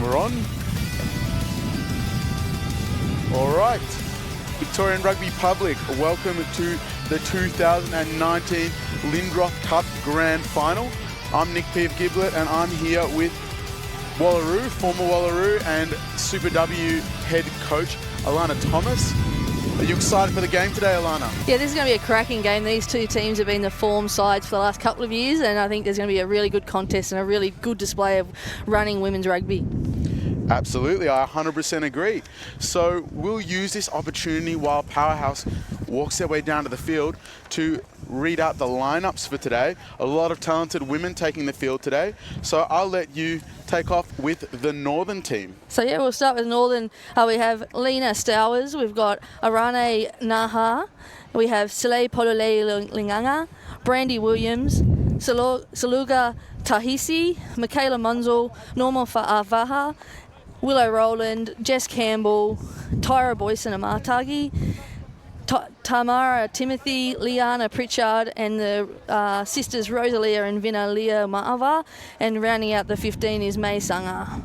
we're on. All right. Victorian Rugby Public, welcome to the 2019 Lindroth Cup Grand Final. I'm Nick P of Giblet and I'm here with Wallaroo, former Wallaroo and Super W head coach Alana Thomas. Are you excited for the game today, Alana? Yeah, this is going to be a cracking game. These two teams have been the form sides for the last couple of years, and I think there's going to be a really good contest and a really good display of running women's rugby. Absolutely, I 100% agree. So we'll use this opportunity while Powerhouse walks their way down to the field to read out the lineups for today. A lot of talented women taking the field today. So I'll let you take off with the Northern team. So yeah, we'll start with Northern. We have Lena Stowers, we've got Arane Naha, we have Sile Polole Linganga, Brandy Williams, Saluga Tahisi, Michaela Munzel, Norma Vaha, Willow Rowland, Jess Campbell, Tyra Boyson Amartagi, Tamara Timothy, Liana Pritchard, and the sisters Rosalia and Vina Leah Maava, and rounding out the 15 is May Sanga.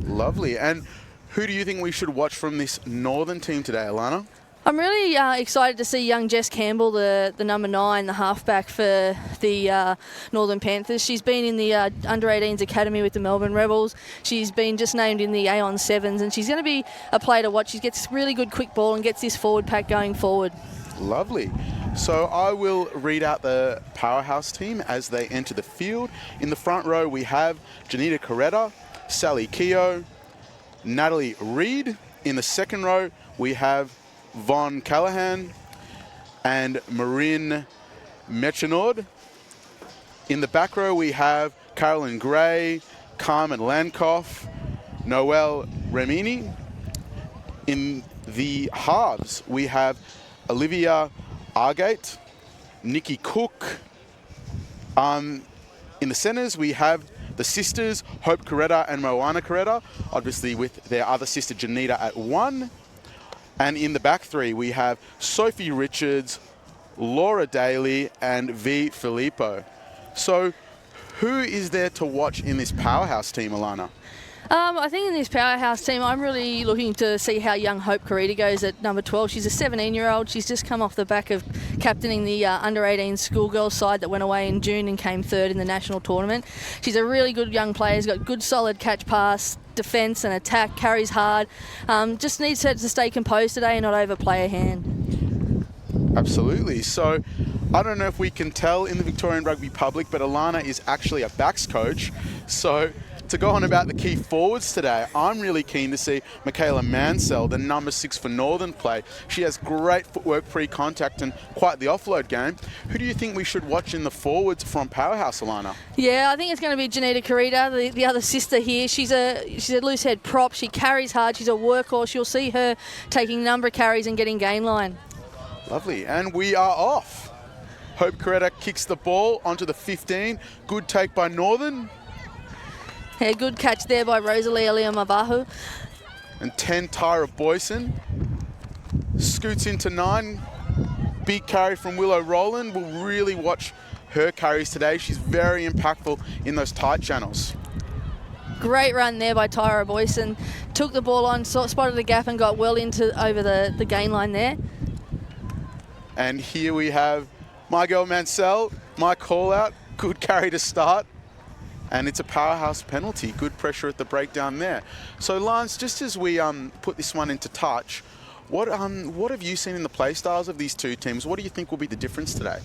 Lovely. And who do you think we should watch from this Northern team today, Alana? I'm really excited to see young Jess Campbell, the number 9, the halfback for the Northern Panthers. She's been in the under-18s academy with the Melbourne Rebels. She's been just named in the Aon Sevens, and she's going to be a player to watch. She gets really good quick ball and gets this forward pack going forward. Lovely. So I will read out the Powerhouse team as they enter the field. In the front row, we have Janita Coretta, Sally Keogh, Natalie Reid. In the second row, we have Von Callahan and Marin Mechanord. In the back row, we have Carolyn Gray, Carmen Lankoff, Noelle Remini. In the halves, we have Olivia Argate, Nikki Cook. In the centres, we have the sisters, Hope Coretta and Moana Coretta, obviously with their other sister, Janita, at 1. And in the back three, we have Sophie Richards, Laura Daly, and V. Filippo. So who is there to watch in this Powerhouse team, Alana? I think in this Powerhouse team, I'm really looking to see how young Hope Coretta goes at number 12. She's a 17-year-old. She's just come off the back of captaining the under-18 schoolgirls side that went away in June and came third in the national tournament. She's a really good young player. She's got good, solid catch pass, defence and attack, carries hard. Just needs her to stay composed today and not overplay her hand. Absolutely. So I don't know if we can tell in the Victorian Rugby Public, but Alana is actually a backs coach. So to go on about the key forwards today, I'm really keen to see Michaela Mansell, the number 6 for Northern, play. She has great footwork, pre-contact, and quite the offload game. Who do you think we should watch in the forwards from Powerhouse, Alana? Yeah, I think it's going to be Janita Coretta, the other sister here. She's a loose head prop. She carries hard. She's a workhorse. You'll see her taking a number of carries and getting gain line. Lovely. And we are off. Hope Coretta kicks the ball onto the 15. Good take by Northern. Yeah, good catch there by Rosalie Eliamavahu. And 10, Tyra Boyson. Scoots into 9. Big carry from Willow Rowland. We'll really watch her carries today. She's very impactful in those tight channels. Great run there by Tyra Boyson. Took the ball on, spotted the gap and got well over the gain line there. And here we have my girl Mansell, my call out. Good carry to start. And it's a Powerhouse penalty. Good pressure at the breakdown there. So, Lance, just as we put this one into touch, what have you seen in the play styles of these two teams? What do you think will be the difference today?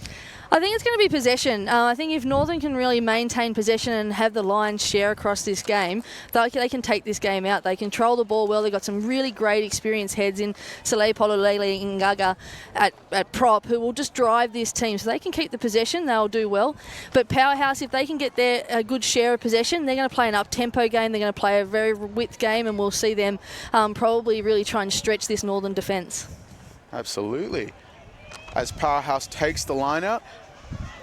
I think it's going to be possession. I think if Northern can really maintain possession and have the Lions share across this game, they can take this game out. They control the ball well. They've got some really great experienced heads in Sile Pololele Ngaga at prop who will just drive this team. So they can keep the possession. They'll do well. But Powerhouse, if they can get a good share of possession, they're going to play an up-tempo game. They're going to play a very width game, and we'll see them probably really try and stretch this Northern defence. Absolutely. As Powerhouse takes the line out,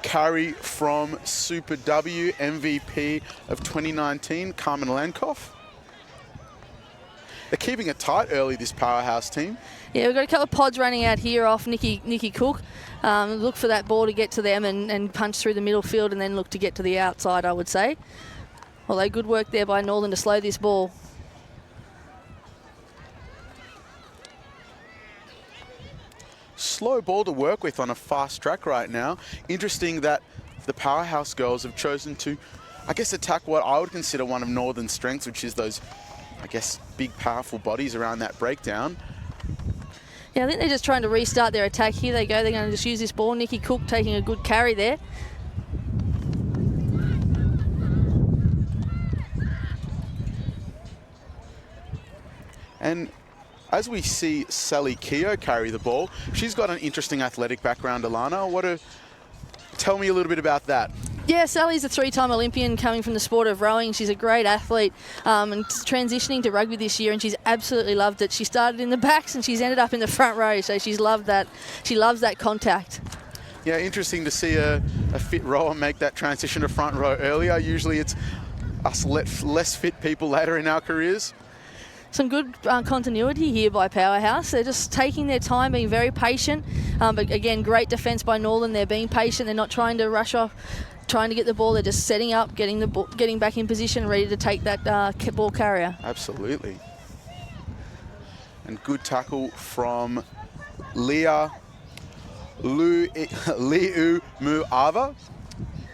carry from Super W MVP of 2019, Carmen Lankoff. They're keeping it tight early, this Powerhouse team. Yeah, we've got a couple of pods running out here off Nikki Cook. Look for that ball to get to them and punch through the middle field and then look to get to the outside, I would say. Although good work there by Northern to slow this ball. slow ball to work with on a fast track right now. Interesting that the Powerhouse girls have chosen to, I guess, attack what I would consider one of Northern's strengths, which is those, I guess, big, powerful bodies around that breakdown. Yeah, I think they're just trying to restart their attack. Here they go. They're going to just use this ball. Nikki Cook taking a good carry there. And as we see Sally Keogh carry the ball, she's got an interesting athletic background, Alana. Tell me a little bit about that. Yeah, Sally's a 3-time Olympian coming from the sport of rowing. She's a great athlete and transitioning to rugby this year, and she's absolutely loved it. She started in the backs and she's ended up in the front row, so she's loved that. She loves that contact. Yeah, interesting to see a fit rower make that transition to front row earlier. Usually it's us less fit people later in our careers. Some good continuity here by Powerhouse. They're just taking their time, being very patient. But again, great defence by Northern. They're being patient. They're not trying to rush off, trying to get the ball. They're just setting up, getting back in position, ready to take that ball carrier. Absolutely. And good tackle from Liu Muava.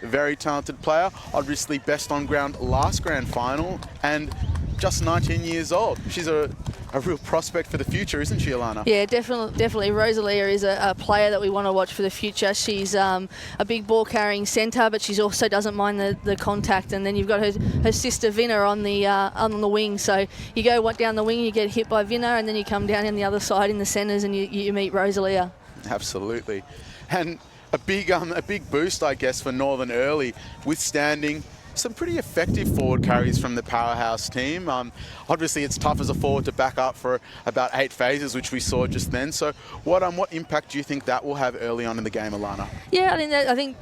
Very talented player. Obviously best on ground last grand final and just 19 years old. She's a real prospect for the future, isn't she, Alana? Yeah, definitely. Rosalia is a player that we want to watch for the future. She's a big ball-carrying centre, but she also doesn't mind the contact. And then you've got her sister Vinna on the wing. So you go down the wing, you get hit by Vinna, and then you come down on the other side in the centres and you meet Rosalia. Absolutely. And a big boost, I guess, for Northern early, withstanding some pretty effective forward carries from the Powerhouse team. Obviously, it's tough as a forward to back up for about 8 phases, which we saw just then. So what impact do you think that will have early on in the game, Alana? Yeah, I think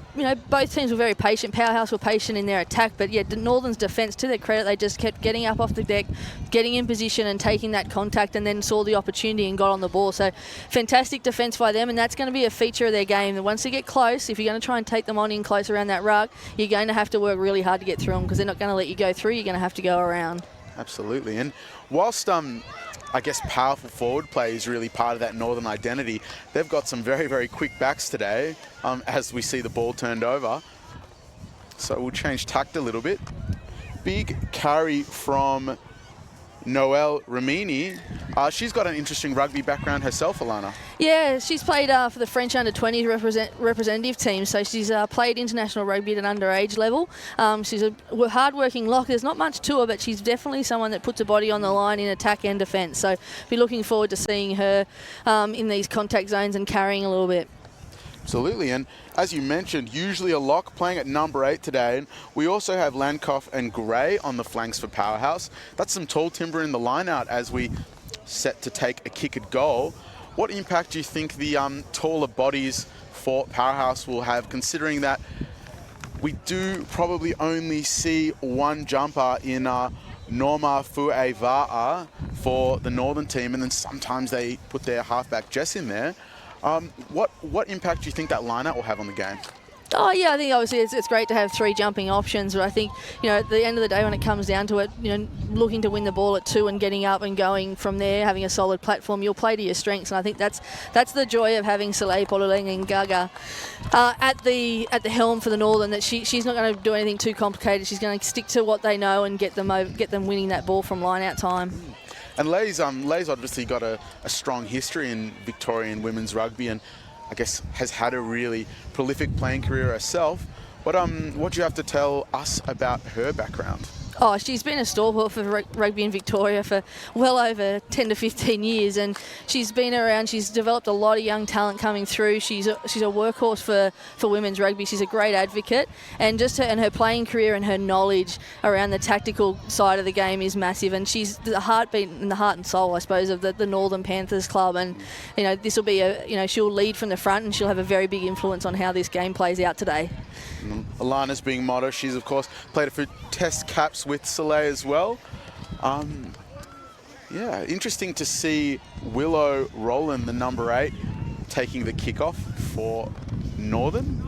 both teams were very patient. Powerhouse were patient in their attack, but yeah, Northern's defence, to their credit, they just kept getting up off the deck, getting in position and taking that contact, and then saw the opportunity and got on the ball. So fantastic defence by them, and that's going to be a feature of their game. And once they get close, if you're going to try and take them on in close around that ruck, you're going to have to work really hard to get through them because they're not going to let you go through. You're going to have to go around. Absolutely. And whilst I guess powerful forward play is really part of that Northern identity, they've got some very, very quick backs today as we see the ball turned over. So we'll change tact a little bit. Big carry from Noelle Ramini. She's got an interesting rugby background herself, Alana. Yeah, she's played for the French under-20 representative team, so she's played international rugby at an underage level. She's a hard-working lock. There's not much to her, but she's definitely someone that puts her body on the line in attack and defence. So be looking forward to seeing her in these contact zones and carrying a little bit. Absolutely, and as you mentioned, usually a lock playing at number 8 today. And we also have Landkoff and Gray on the flanks for Powerhouse. That's some tall timber in the line-out as we set to take a kick at goal. What impact do you think the taller bodies for Powerhouse will have, considering that we do probably only see one jumper in Norma Fueva'a for the Northern team, and then sometimes they put their halfback Jess in there. What impact do you think that lineup will have on the game? Oh yeah, I think obviously it's great to have 3 jumping options, but I think at the end of the day when it comes down to it, looking to win the ball at 2 and getting up and going from there, having a solid platform, you'll play to your strengths, and I think that's the joy of having Soleil Pololeng and Gaga at the helm for the Northern. That she's not going to do anything too complicated. She's going to stick to what they know and get them winning that ball from line out time. And Lay's obviously got a strong history in Victorian women's rugby, and I guess has had a really prolific playing career herself. What do you have to tell us about her background? Oh, she's been a stalwart for rugby in Victoria for well over 10 to 15 years, and she's been around. She's developed a lot of young talent coming through. She's a workhorse for women's rugby. She's a great advocate, and her playing career and her knowledge around the tactical side of the game is massive. And she's the heartbeat and the heart and soul, I suppose, of the Northern Panthers club. And this will be she'll lead from the front, and she'll have a very big influence on how this game plays out today. Alana's being modest. She's, of course, played a few test caps with Soleil as well. Yeah, interesting to see Willow Rowland, the number 8, taking the kickoff for Northern.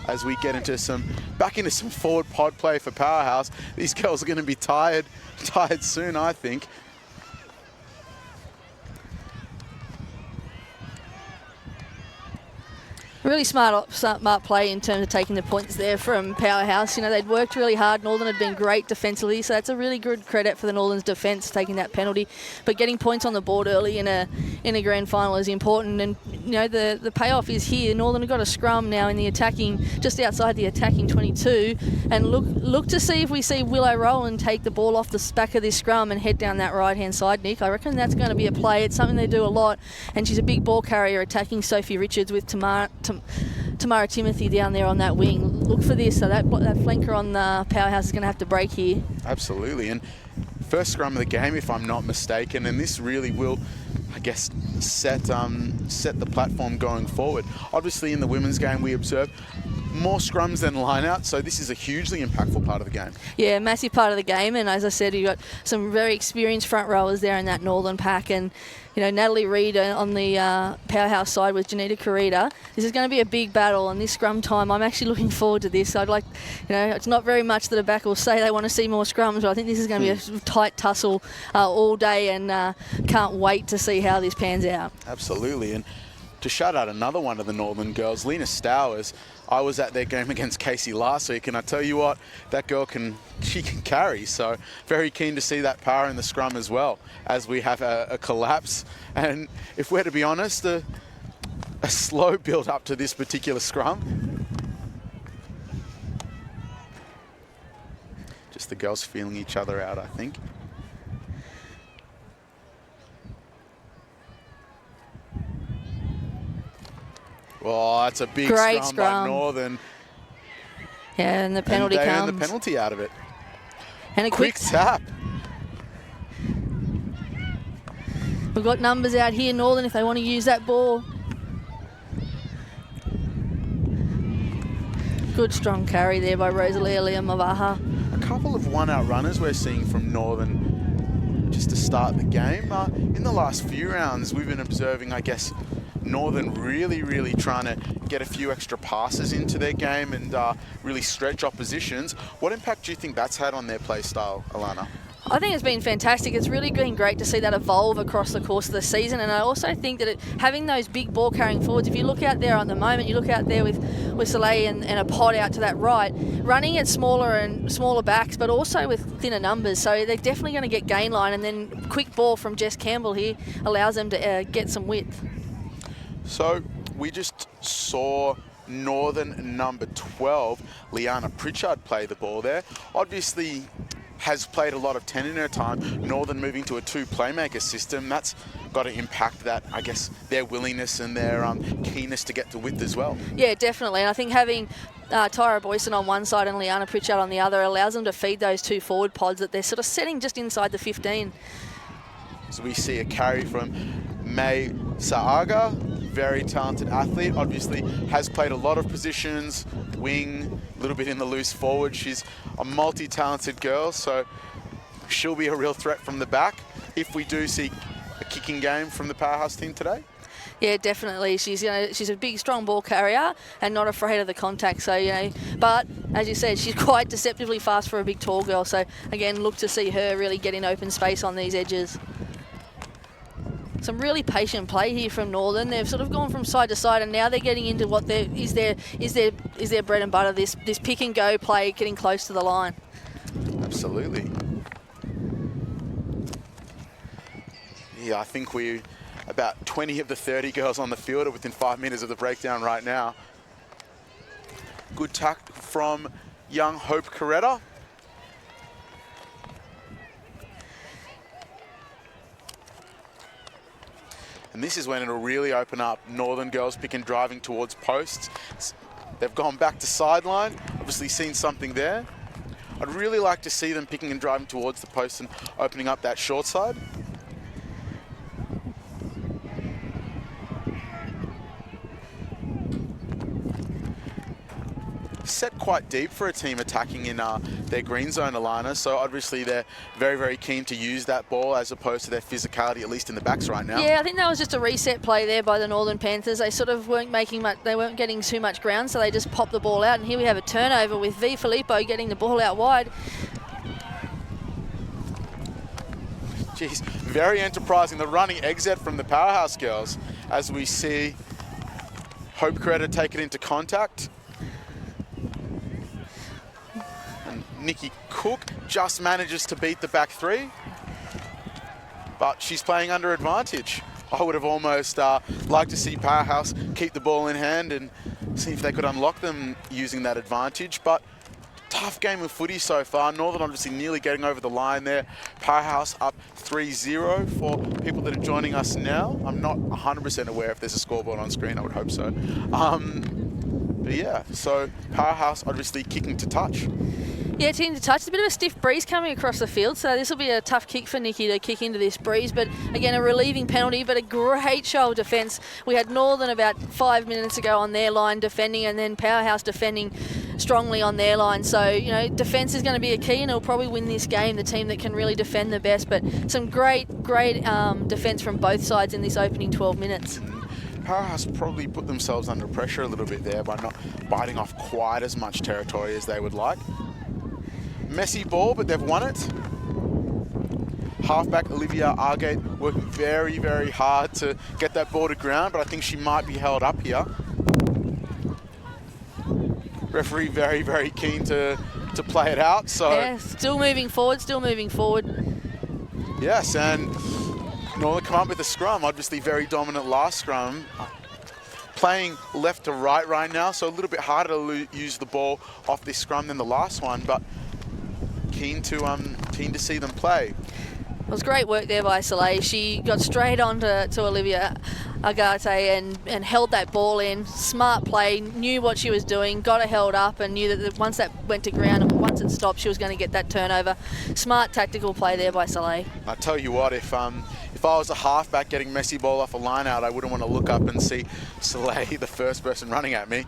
As we get back into some forward pod play for Powerhouse. These girls are going to be tired soon, I think. Really smart play in terms of taking the points there from Powerhouse. You know, they'd worked really hard. Northern had been great defensively, so that's a really good credit for the Northern's defence taking that penalty. But getting points on the board early in a grand final is important. And you know, the payoff is here. Northern have got a scrum now in the attacking, just outside the attacking 22, and look to see if we see Willow Rowland take the ball off the back of this scrum and head down that right hand side. Nick, I reckon that's going to be a play. It's something they do a lot, and she's a big ball carrier attacking Sophie Richards with Tamara Timothy down there on that wing. Look for this. So that flanker on the Powerhouse is going to have to break here. Absolutely. And first scrum of the game, if I'm not mistaken, and this really will, I guess, set the platform going forward. Obviously, in the women's game, we observed more scrums than line-out, so this is a hugely impactful part of the game. Yeah, massive part of the game, and as I said, you've got some very experienced front rowers there in that Northern pack, and you know, Natalie Reid on the Powerhouse side with Janita Carita. This is going to be a big battle, and this scrum time, I'm actually looking forward to this. I'd like, you know, it's not very much that a back will say they want to see more scrums, but I think this is going to be a tight tussle all day, and can't wait to see how this pans out. Absolutely, and to shout out another one of the Northern girls, Lena Stowers. I was at their game against Casey last week, and I tell you what, that girl she can carry. So very keen to see that power in the scrum as well, as we have a collapse. And if we're to be honest, a slow build up to this particular scrum. Just the girls feeling each other out, I think. Oh, that's a big scrum by Northern. Yeah, and the penalty comes. And the penalty out of it. And a quick tap. We've got numbers out here, Northern, if they want to use that ball. Good strong carry there by Rosalia Leamavaha. A couple of one-out runners we're seeing from Northern just to start the game. In the last few rounds, we've been observing, I guess, Northern really trying to get a few extra passes into their game and really stretch oppositions. What impact do you think that's had on their play style, Alana? I think it's been fantastic. It's really been great to see that evolve across the course of the season, and I also think that having those big ball carrying forwards, if you look out there at the moment, you look out there with Soleil and a pod out to that right, running at smaller backs, but also with thinner numbers, so they're definitely going to get gain line, and then quick ball from Jess Campbell here allows them to get some width. So we just saw Northern number 12, Liana Pritchard, play the ball there. Obviously has played a lot of 10 in her time. Northern moving to a 2 playmaker system, that's got to impact that, I guess, their willingness and their keenness to get to width as well. Yeah, definitely. And I think having Tyra Boyson on one side and Liana Pritchard on the other allows them to feed those 2 forward pods that they're sort of setting just inside the 15. So we see a carry from May Saaga, very talented athlete, obviously has played a lot of positions, wing, a little bit in the loose forward. She's a multi-talented girl, so she'll be a real threat from the back if we do see a kicking game from the Powerhouse team today. Yeah, definitely. She's a big, strong ball carrier and not afraid of the contact. So, but as you said, she's quite deceptively fast for a big, tall girl. So, again, look to see her really get in open space on these edges. Some really patient play here from Northern. They've sort of gone from side to side, and now they're getting into what is their bread and butter. This pick and go play, getting close to the line. Absolutely. Yeah, I think about 20 of the 30 girls on the field are within 5 meters of the breakdown right now. Good tuck from young Hope Coretta. And this is when it'll really open up. Northern girls pick and driving towards posts. They've gone back to sideline, obviously seen something there. I'd really like to see them picking and driving towards the post and opening up that short side. Set quite deep for a team attacking in their green zone, Alana, so obviously they're very keen to use that ball as opposed to their physicality, at least in the backs right now. Yeah, I think that was just a reset play there by the Northern Panthers. They sort of weren't making much, they weren't getting too much ground, so they just popped the ball out, and here we have a turnover with V. Filippo getting the ball out wide. Jeez, very enterprising. The running exit from the Powerhouse girls as we see Hope Coretta take it into contact. And Nikki Cook just manages to beat the back three, but she's playing under advantage. I would have almost liked to see Powerhouse keep the ball in hand and see if they could unlock them using that advantage, but tough game of footy so far. Northern obviously nearly getting over the line there. Powerhouse up 3-0 for people that are joining us now. I'm not 100% aware if there's a scoreboard on screen. I would hope so. But yeah, so Powerhouse obviously kicking to touch. Yeah, team to touch. It's a bit of a stiff breeze coming across the field, so this will be a tough kick for Nikki to kick into this breeze. But again, a relieving penalty, but a great show of defence. We had Northern about 5 minutes ago on their line defending, and then Powerhouse defending strongly on their line. So, you know, defence is going to be a key, and it'll probably win this game, the team that can really defend the best. But some great defence from both sides in this opening 12 minutes. Powerhouse probably put themselves under pressure a little bit there by not biting off quite as much territory as they would like. Messy ball, but they've won it. Halfback Olivia Argate working very, very hard to get that ball to ground, but I think she might be held up here. Referee very, very keen to play it out. So yeah, still moving forward, Yes, and Northern come up with a scrum, obviously very dominant last scrum. Playing left to right now, so a little bit harder to use the ball off this scrum than the last one, but keen to see them play. It was great work there by Soleil. She got straight on to Olivia Agate and held that ball in. Smart play, knew what she was doing, got her held up and knew that once that went to ground and once it stopped, she was going to get that turnover. Smart tactical play there by Soleil. I tell you what, if I was a halfback getting messy ball off a line out, I wouldn't want to look up and see Soleil, the first person running at me.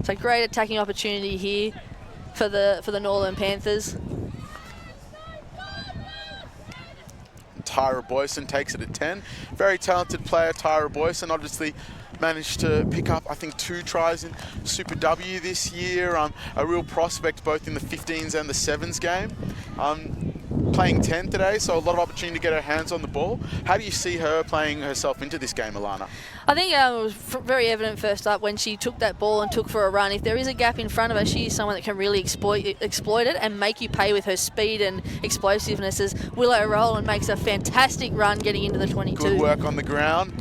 So great attacking opportunity here for the Northern Panthers. Tyra Boyson takes it at 10. Very talented player, Tyra Boyson. Obviously managed to pick up, I think, 2 tries in Super W this year. A real prospect both in the 15s and the 7s game. Playing 10 today, so a lot of opportunity to get her hands on the ball. How do you see her playing herself into this game, Alana? I think it was very evident first up when she took that ball and took for a run. If there is a gap in front of her, she is someone that can really exploit it and make you pay with her speed and explosiveness, as Willow Rowland makes a fantastic run getting into the 22. Good work on the ground.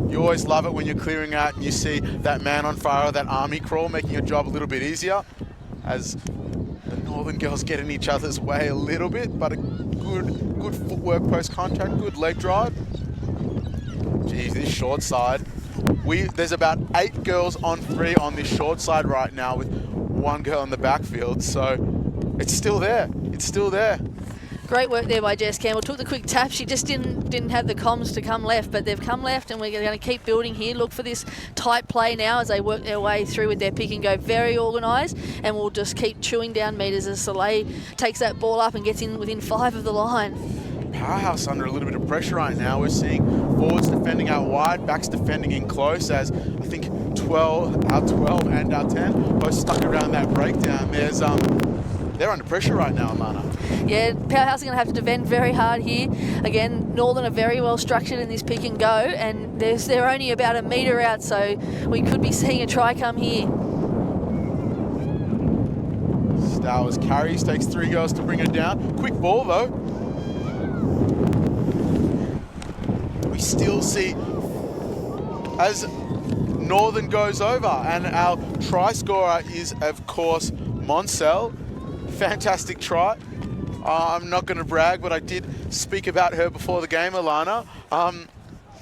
You always love it when you're clearing out and you see that man on fire or that army crawl, making your job a little bit easier, as the Northern girls get in each other's way a little bit, but a good footwork post contact, good leg drive. Geez, this short side. There's about 8 girls on 3 on this short side right now with 1 girl in the backfield, so it's still there. It's still there. Great work there by Jess Campbell. Took the quick tap. She just didn't have the comms to come left, but they've come left, and we're going to keep building here. Look for this tight play now as they work their way through with their pick and go. Very organised, and we'll just keep chewing down metres as Soleil takes that ball up and gets in within 5 of the line. Powerhouse under a little bit of pressure right now. We're seeing forwards defending out wide, backs defending in close, as I think our 12 and our 10 both stuck around that breakdown. They're under pressure right now, Alana. Yeah, Powerhouse are going to have to defend very hard here. Again, Northern are very well structured in this pick and go, and they're only about a metre out, so we could be seeing a try come here. Stowers carries, takes 3 girls to bring her down. Quick ball though. We still see as Northern goes over, and our try scorer is of course Monsell. Fantastic try. I'm not going to brag, but I did speak about her before the game, Alana.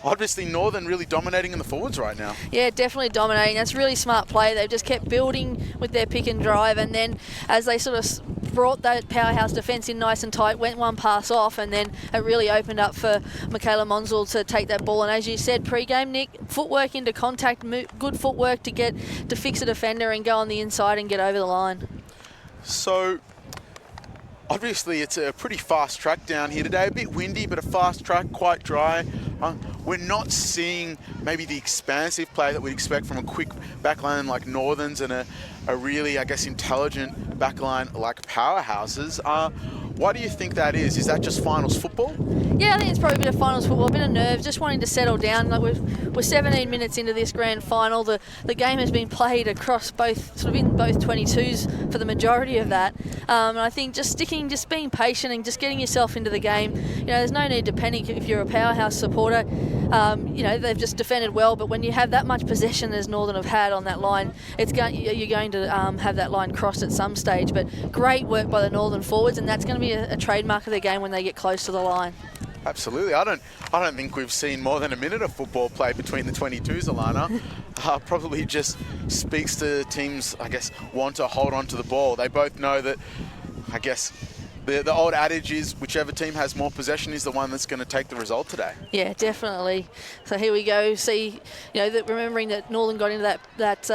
Obviously, Northern really dominating in the forwards right now. Yeah, definitely dominating. That's really smart play. They've just kept building with their pick and drive, and then as they sort of brought that Powerhouse defence in nice and tight, went one pass off, and then it really opened up for Michaela Monzel to take that ball. And as you said pre-game, Nick, footwork into contact, good footwork to fix a defender and go on the inside and get over the line. So, obviously it's a pretty fast track down here today. A bit windy, but a fast track, quite dry. We're not seeing maybe the expansive play that we'd expect from a quick backline like Northern's and a really, I guess, intelligent backline like Powerhouses. Why do you think that is? Is that just finals football? Yeah, I think it's probably a bit of finals football, a bit of nerves, just wanting to settle down. Like we're 17 minutes into this grand final. The game has been played across both, sort of in both 22s for the majority of that. And I think just being patient and just getting yourself into the game. You know, there's no need to panic if you're a powerhouse supporter. You know, they've just defended well, but when you have that much possession as Northern have had on that line, you're going to have that line crossed at some stage. But great work by the Northern forwards, and that's going to be a trademark of their game when they get close to the line. Absolutely. I don't think we've seen more than a minute of football played between the 22s, Alana. Probably just speaks to teams, I guess, want to hold on to the ball. They both know that, I guess, the old adage is whichever team has more possession is the one that's going to take the result today. Yeah, definitely. So here we go. See, you know, remembering that Northern got into that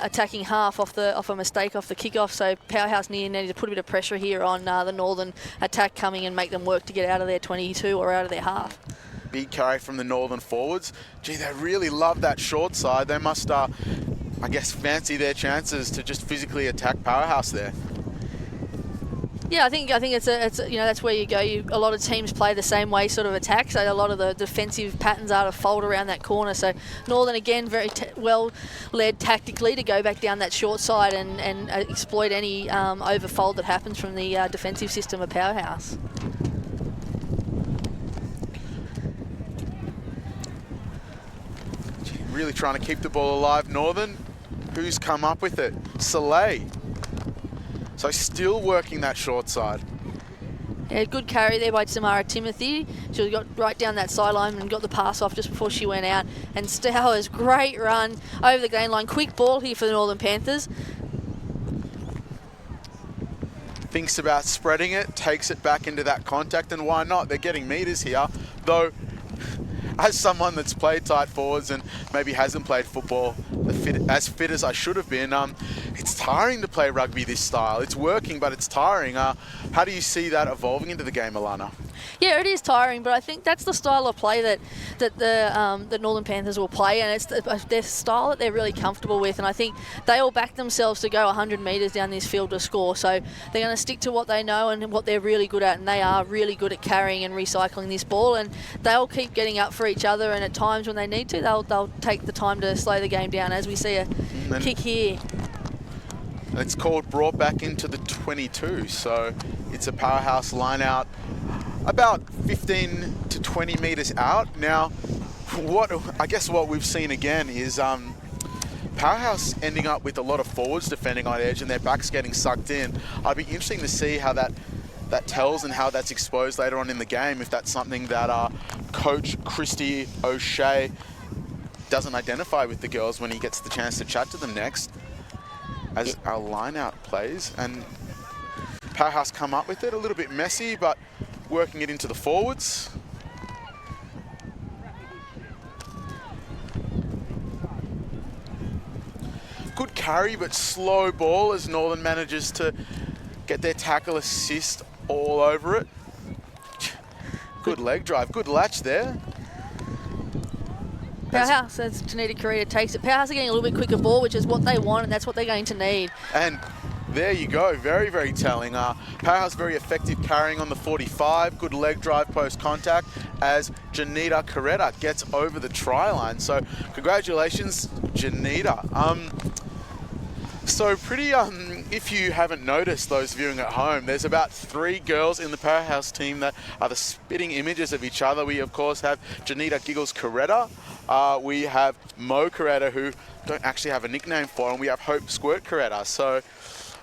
attacking half off a mistake off the kickoff. So Powerhouse needed to put a bit of pressure here on the Northern attack coming and make them work to get out of their 22 or out of their half. Big carry from the Northern forwards. Gee, they really love that short side. They must, I guess, fancy their chances to just physically attack Powerhouse there. Yeah, I think it's you know, that's where you go. A lot of teams play the same way, sort of attack. So a lot of the defensive patterns are to fold around that corner. So Northern again very well led tactically to go back down that short side and exploit any overfold that happens from the defensive system of Powerhouse. Really trying to keep the ball alive, Northern. Who's come up with it? Soleil. So still working that short side. Yeah, good carry there by Tamara Timothy. She got right down that sideline and got the pass off just before she went out. And Stowers, great run over the gain line. Quick ball here for the Northern Panthers. Thinks about spreading it, takes it back into that contact, and why not? They're getting meters here. Though, as someone that's played tight forwards and maybe hasn't played football as fit as I should have been, it's tiring to play rugby this style. It's working, but it's tiring. How do you see that evolving into the game, Alana? Yeah, it is tiring, but I think that's the style of play that the Northern Panthers will play, and it's their style that they're really comfortable with. And I think they all back themselves to go 100 metres down this field to score. So they're going to stick to what they know and what they're really good at, and they are really good at carrying and recycling this ball. And they'll keep getting up for each other, and at times when they need to, they'll take the time to slow the game down. As we see a kick here. It's called brought back into the 22, so it's a Powerhouse line out about 15 to 20 metres out. Now, what we've seen again is Powerhouse ending up with a lot of forwards defending on edge and their backs getting sucked in. I'd be interesting to see how that tells and how that's exposed later on in the game, if that's something that Coach Christy O'Shea doesn't identify with the girls when he gets the chance to chat to them next. As our line out plays, and Powerhouse come up with it, a little bit messy, but working it into the forwards. Good carry, but slow ball as Northern manages to get their tackle assist all over it. Good leg drive, good latch there. Powerhouse, as Janita Correa takes it. Powerhouse are getting a little bit quicker ball, which is what they want, and that's what they're going to need. And there you go, very, very telling. Powerhouse very effective carrying on the 45. Good leg drive post contact as Janita Correa gets over the try line. So congratulations, Janita. So pretty, if you haven't noticed, those viewing at home, there's about 3 girls in the Powerhouse team that are the spitting images of each other. We, of course, have Janita Giggles Coretta. We have Mo Coretta, who don't actually have a nickname for, and we have Hope Squirt Coretta. So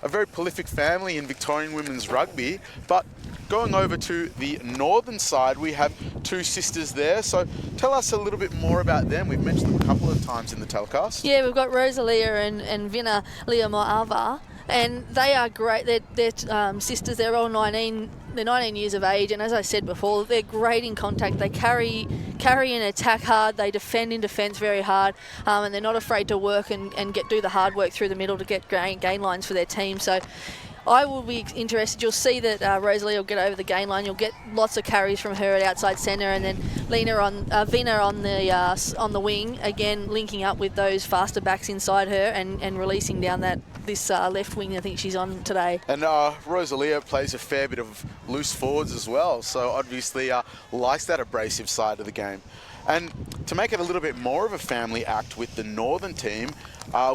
a very prolific family in Victorian women's rugby. But going over to the Northern side, we have 2 sisters there. So tell us a little bit more about them. We've mentioned them a couple of times in the telecast. Yeah, we've got Rosalia and Vina Leah Mo'ava, and they are great. They're sisters. They're all 19. They're 19 years of age, and as I said before, they're great in contact. They carry and attack hard. They defend in defence very hard, and they're not afraid to work and do the hard work through the middle to get gain lines for their team. So I will be interested. You'll see that Rosalie will get over the gain line. You'll get lots of carries from her at outside centre, and then Vina on the wing again, linking up with those faster backs inside her and releasing down this left wing I think she's on today. And Rosalia plays a fair bit of loose forwards as well, so obviously likes that abrasive side of the game. And to make it a little bit more of a family act with the Northern team,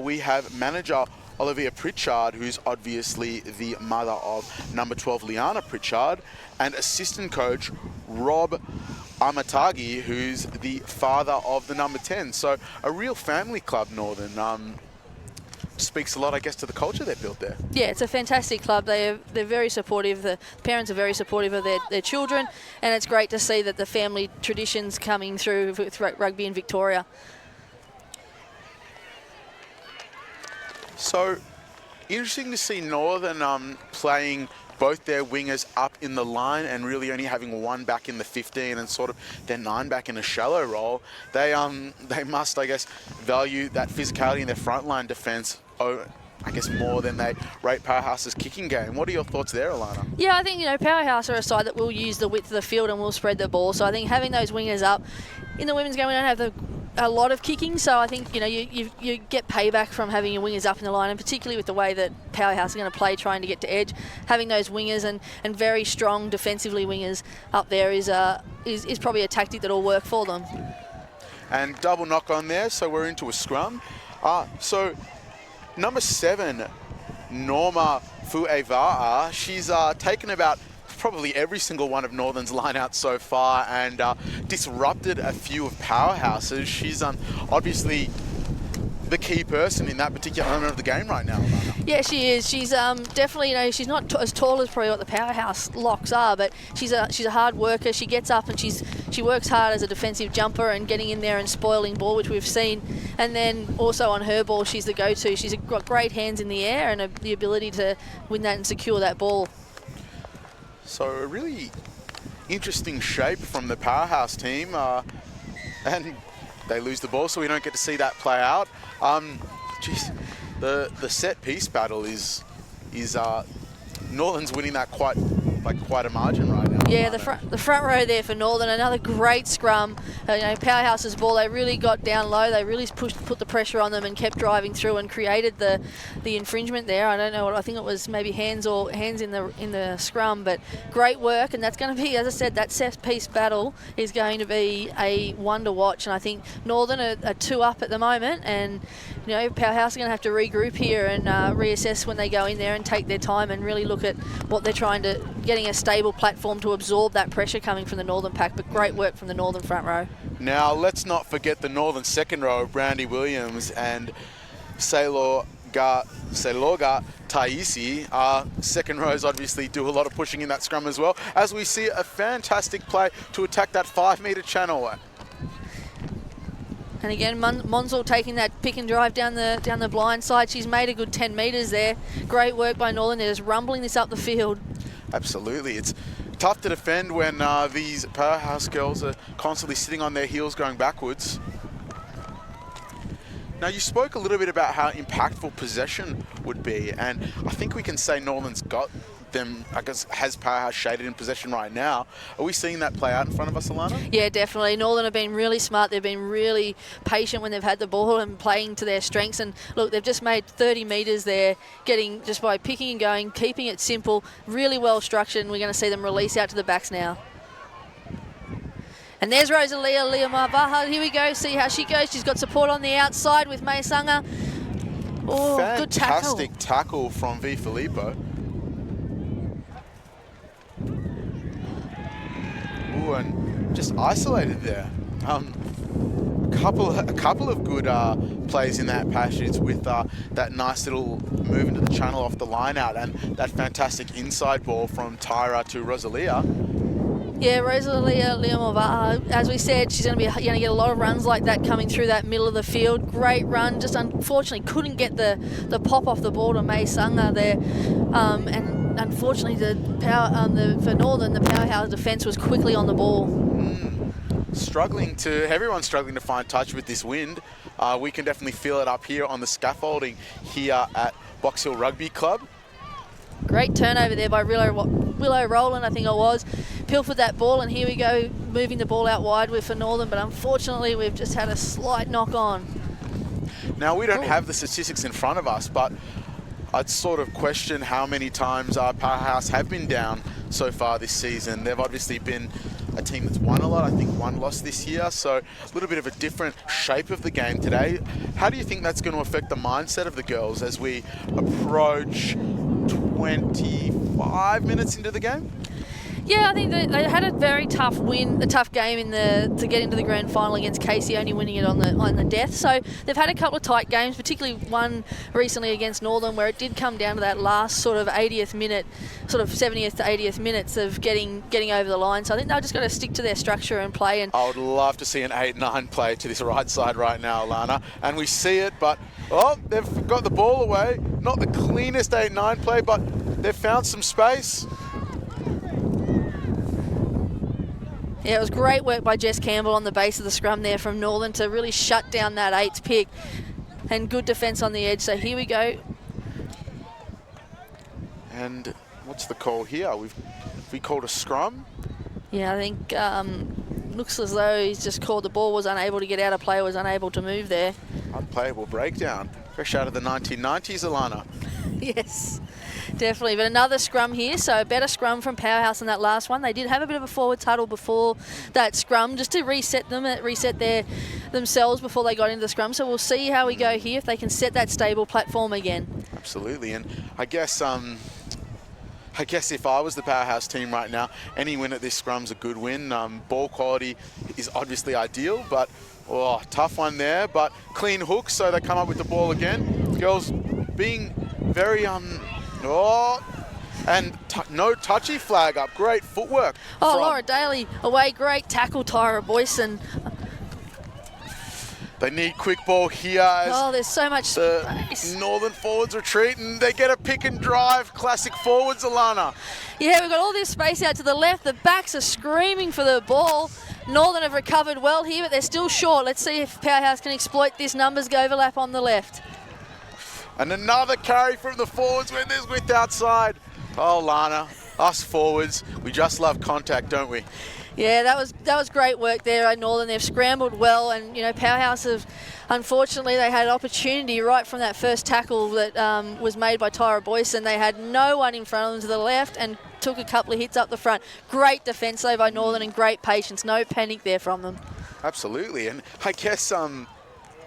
we have manager Olivia Pritchard, who's obviously the mother of number 12 Liana Pritchard, and assistant coach Rob Amatagi, who's the father of the number 10. So a real family club, Northern. Speaks a lot, I guess, to the culture they've built there. Yeah, it's a fantastic club. They're very supportive. The parents are very supportive of their children, and it's great to see that the family traditions coming through with rugby in Victoria. So interesting to see Northern playing both their wingers up in the line and really only having one back in the 15 and sort of their 9 back in a shallow role. They must, I guess, value that physicality in their frontline defence, I guess, more than they rate Powerhouse's kicking game. What are your thoughts there, Alana? Yeah, I think, Powerhouse are a side that will use the width of the field and will spread the ball. So I think having those wingers up in the women's game, we don't have a lot of kicking, so I think you get payback from having your wingers up in the line, and particularly with the way that Powerhouse are going to play, trying to get to edge, having those wingers and very strong defensively wingers up there is probably a tactic that will work for them. And double knock on there, so we're into a scrum. So number 7, Norma Fueva'a, she's taken about probably every single one of Northern's lineouts so far and disrupted a few of Powerhouse's. She's obviously the key person in that particular element of the game right now, Alana. Yeah, she is. She's definitely, she's not as tall as probably what the Powerhouse locks are, but she's a hard worker. She gets up and she works hard as a defensive jumper and getting in there and spoiling ball, which we've seen. And then also on her ball, she's the go-to. She's got great hands in the air and the ability to win that and secure that ball. So a really interesting shape from the Powerhouse team, and they lose the ball, so we don't get to see that play out. Geez, the set piece battle is Northern's winning that quite a margin right now. Yeah, the front row there for Northern, another great scrum. Powerhouse's ball, they really got down low. They really put the pressure on them and kept driving through and created the infringement there. I don't know, I think it was maybe hands in the scrum, but great work. And that's going to be, as I said, that set piece battle is going to be a one to watch. And I think Northern are 2 up at the moment, and Powerhouse are going to have to regroup here and reassess when they go in there and take their time and really look at what they're trying to, getting a stable platform to absorb that pressure coming from the Northern pack. But great work from the Northern front row. Now let's not forget the Northern second row, Brandy Williams and Seloga Taisi. Second rows obviously do a lot of pushing in that scrum as well, as we see a fantastic play to attack that 5-metre channel. And again, Monzel taking that pick and drive down the blind side. She's made a good 10 metres there. Great work by Northern. They're just rumbling this up the field. Absolutely. It's tough to defend when these Powerhouse girls are constantly sitting on their heels going backwards. Now, you spoke a little bit about how impactful possession would be, and I think we can say Northern's got them, I guess, has Powerhouse shaded in possession right now. Are we seeing that play out in front of us, Alana? Yeah, definitely. Northern have been really smart. They've been really patient when they've had the ball and playing to their strengths. And look, they've just made 30 metres there, getting just by picking and going, keeping it simple, really well structured. And we're going to see them release out to the backs now. And there's Rosalia Liamavaha. Here we go. See how she goes. She's got support on the outside with May Sanga. Oh, good tackle. Fantastic tackle from V. Filippo. Ooh, and just isolated there. A couple of good plays in that passage with that nice little move into the channel off the line out and that fantastic inside ball from Tyra to Rosalia. Yeah, Rosalia Liamova, as we said, she's going to get a lot of runs like that coming through that middle of the field. Great run, just unfortunately couldn't get the pop off the ball to May Sanga there. And unfortunately, for Northern, the Powerhouse defence was quickly on the ball. Everyone's struggling to find touch with this wind. We can definitely feel it up here on the scaffolding here at Box Hill Rugby Club. Great turnover there by Willow Rowland, I think it was. Pilfered that ball, and here we go, moving the ball out wide for Northern, but unfortunately we've just had a slight knock on. Now, we don't have the statistics in front of us, but I'd sort of question how many times our Powerhouse have been down so far this season. They've obviously been a team that's won a lot. I think one loss this year, so a little bit of a different shape of the game today. How do you think that's going to affect the mindset of the girls as we approach 25 minutes into the game? Yeah, I think they had a very tough game to get into the grand final against Casey, only winning it on the death. So they've had a couple of tight games, particularly one recently against Northern, where it did come down to that last sort of 80th minute, sort of 70th to 80th minutes of getting over the line. So I think they've just got to stick to their structure and play. And I would love to see an 8-9 play to this right side right now, Alana, and we see it, but they've got the ball away. Not the cleanest 8-9 play, but they've found some space. Yeah, it was great work by Jess Campbell on the base of the scrum there from Northern to really shut down that 8th pick, and good defence on the edge. So here we go. And what's the call here? We called a scrum? Yeah, I think looks as though he's just called the ball, was unable to get out of play, was unable to move there. Unplayable breakdown. Fresh out of the 1990s, Alana. Yes, definitely. But another scrum here, so a better scrum from Powerhouse than that last one. They did have a bit of a forward huddle before that scrum, just to reset themselves before they got into the scrum. So we'll see how we go here, if they can set that stable platform again. Absolutely, and I guess if I was the Powerhouse team right now, any win at this scrum's a good win. Ball quality is obviously ideal, but tough one there. But clean hooks, so they come up with the ball again. Girls being very and no touchy flag up. Great footwork. Laura Daly away, great tackle, Tyra Boyson. They need quick ball here. There's so much space. Northern forwards retreat, and they get a pick and drive. Classic forwards, Alana. Yeah, we've got all this space out to the left. The backs are screaming for the ball. Northern have recovered well here, but they're still short. Let's see if Powerhouse can exploit this numbers overlap on the left. And another carry from the forwards when there's width outside. Oh, Lana, us forwards, we just love contact, don't we? Yeah, that was great work there at Northern. They've scrambled well, and Powerhouse have, unfortunately, they had an opportunity right from that first tackle that was made by Tyra Boyson. They had no one in front of them to the left and took a couple of hits up the front. Great defence though by Northern and great patience. No panic there from them. Absolutely, and I guess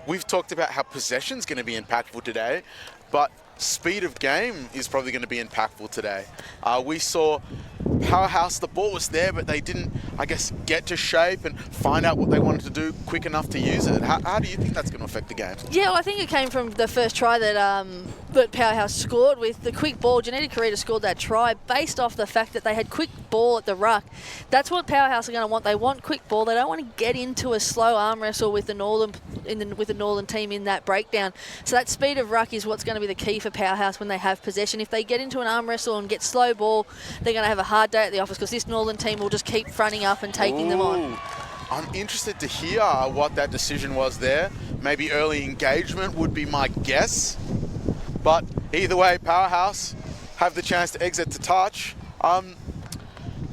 we've talked about how possession's going to be impactful today, but speed of game is probably going to be impactful today. We saw Powerhouse, the ball was there, but they didn't, I guess, get to shape and find out what they wanted to do quick enough to use it. How do you think that's going to affect the game? Yeah, well, I think it came from the first try that Powerhouse scored with the quick ball. Janita Carita scored that try based off the fact that they had quick ball at the ruck. That's what Powerhouse are going to want. They want quick ball. They don't want to get into a slow arm wrestle with the Northern team in that breakdown. So that speed of ruck is what's going to be the key for Powerhouse when they have possession. If they get into an arm wrestle and get slow ball, they're going to have a hard day at the office, because this Northern team will just keep fronting up and taking them on. I'm interested to hear what that decision was there. Maybe early engagement would be my guess. But either way, Powerhouse have the chance to exit to touch.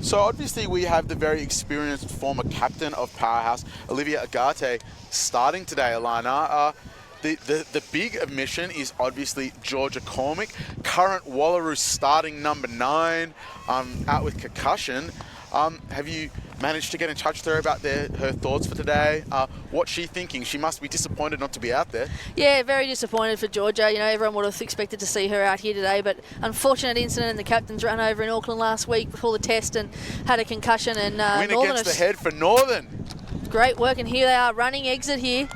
So obviously we have the very experienced former captain of Powerhouse, Olivia Agate, starting today, Alana. The big omission is obviously Georgia Cormick, current Wallaroo starting number 9, out with concussion. Have you managed to get in touch with her about her thoughts for today? What's she thinking? She must be disappointed not to be out there. Yeah, very disappointed for Georgia. Everyone would have expected to see her out here today, but unfortunate incident, and the captain's run over in Auckland last week before the test and had a concussion. And win Northern against the head for Northern. Great work, and here they are running exit here.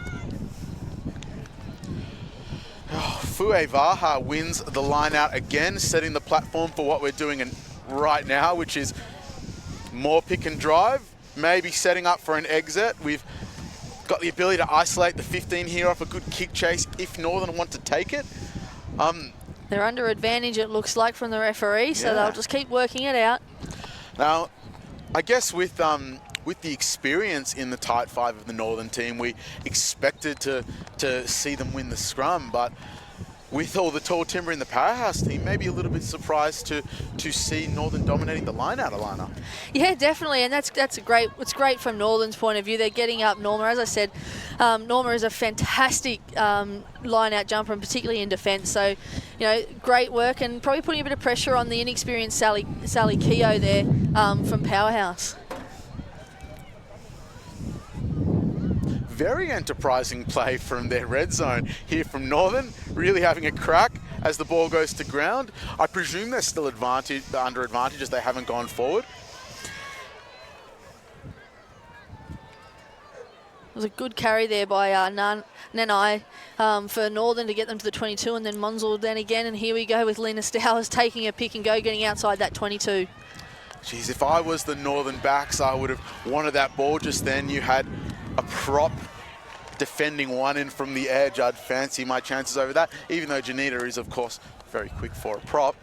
Fue Vaha wins the line out again, setting the platform for what we're doing right now, which is more pick and drive, maybe setting up for an exit. We've got the ability to isolate the 15 here off a good kick chase if Northern want to take it. They're under advantage, it looks like, from the referee, so they'll just keep working it out. Now, I guess with the experience in the tight 5 of the Northern team, we expected to see them win the scrum, but with all the tall timber in the powerhouse team, maybe a little bit surprised to see Northern dominating the line out, Alana. Yeah, definitely, and that's great. It's great from Northern's point of view. They're getting up Norma. As I said, Norma is a fantastic line-out jumper, and particularly in defence. So, great work, and probably putting a bit of pressure on the inexperienced Sally Keogh there from Powerhouse. Very enterprising play from their red zone here from Northern, really having a crack as the ball goes to ground. I presume they're still under advantage as they haven't gone forward. It was a good carry there by Nanai for Northern to get them to the 22, and then Monzel then again, and here we go with Lena Stowers taking a pick and go, getting outside that 22. Geez, if I was the Northern backs, I would have wanted that ball just then. You had a prop defending one in from the edge. I'd fancy my chances over that, even though Janita is, of course, very quick for a prop.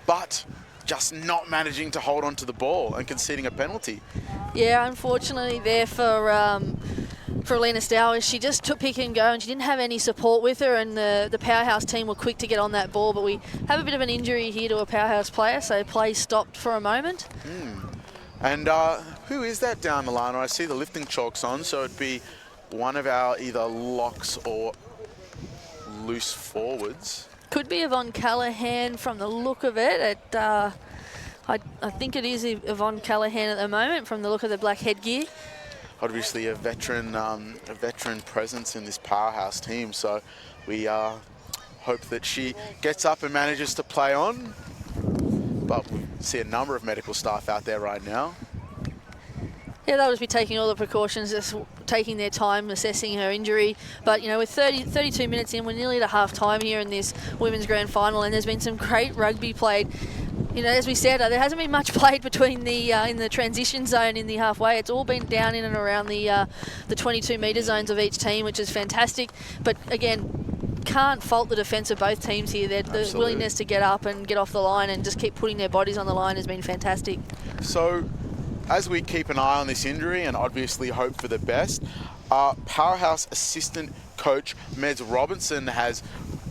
But just not managing to hold on to the ball and conceding a penalty. Yeah, unfortunately there for Lena Stowers, she just took pick and go, and she didn't have any support with her, and the Powerhouse team were quick to get on that ball, but we have a bit of an injury here to a Powerhouse player, so play stopped for a moment. And who is that down the line? I see the lifting chalks on, so it'd be one of our either locks or loose forwards. Could be Yvonne Callahan from the look of it. I think it is Yvonne Callahan at the moment from the look of the black headgear. Obviously a veteran presence in this Powerhouse team, so we hope that she gets up and manages to play on. But we see a number of medical staff out there right now. Yeah, they'll just be taking all the precautions, just taking their time assessing her injury. But, with 32 minutes in, we're nearly at half time here in this women's grand final, and there's been some great rugby played. As we said, there hasn't been much played between the in the transition zone in the halfway. It's all been down in and around the 22-metre zones of each team, which is fantastic. But again, can't fault the defence of both teams here. The willingness to get up and get off the line and just keep putting their bodies on the line has been fantastic. So, as we keep an eye on this injury and obviously hope for the best, Powerhouse assistant coach Meds Robinson has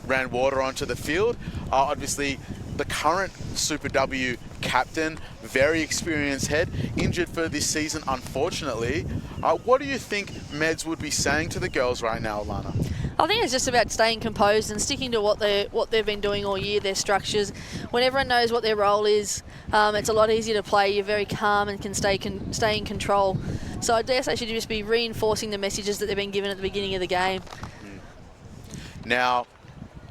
ran water onto the field. Obviously, the current Super W captain, very experienced head, injured for this season, unfortunately. What do you think Meds would be saying to the girls right now, Alana? I think it's just about staying composed and sticking to what they've been doing all year, their structures. When everyone knows what their role is, it's a lot easier to play. You're very calm and can stay in control. So I guess they should just be reinforcing the messages that they've been given at the beginning of the game. Now,